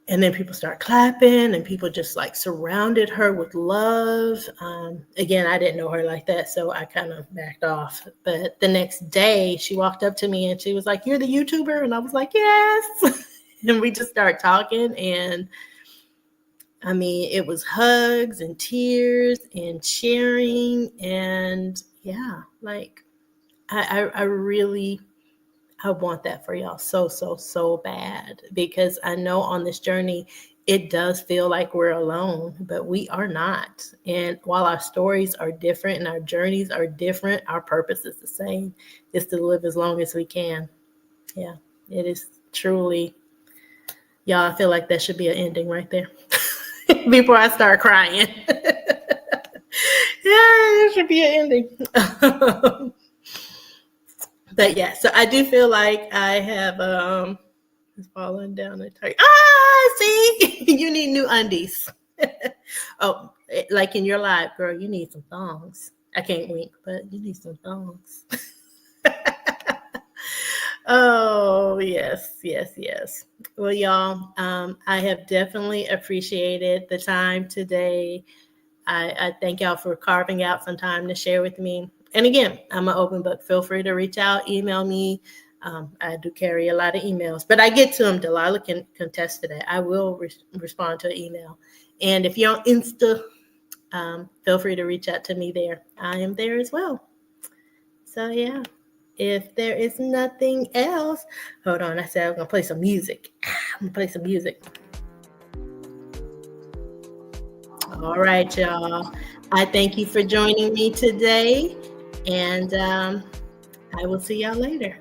and then people start clapping and people just like surrounded her with love. Again, I didn't know her like that, so I kind of backed off. But the next day she walked up to me and she was like, "You're the YouTuber?" And I was like, "Yes." And we just started talking, and I mean, it was hugs and tears and sharing. And yeah, like I really, I want that for y'all so bad, because I know on this journey, it does feel like we're alone, but we are not. And while our stories are different and our journeys are different, our purpose is the same. It's to live as long as we can. Yeah, it is truly, y'all, I feel like that should be an ending right there. Before I start crying. Yeah, it should be an ending. But yeah, so I do feel like I have it's falling down the target. See, you need new undies. Oh, like in your life, girl, you need some thongs. I can't wink, but you need some thongs. Oh, yes. Well, y'all, I have definitely appreciated the time today. I thank y'all for carving out some time to share with me. And again, I'm an open book. Feel free to reach out, email me. I do carry a lot of emails, but I get to them. Delilah can contest to that. I will respond to an email. And if you're on Insta, feel free to reach out to me there. I am there as well. So yeah. If there is nothing else, hold on. I said I was going to play some music. I'm going to play some music. All right, y'all. I thank you for joining me today, and I will see y'all later.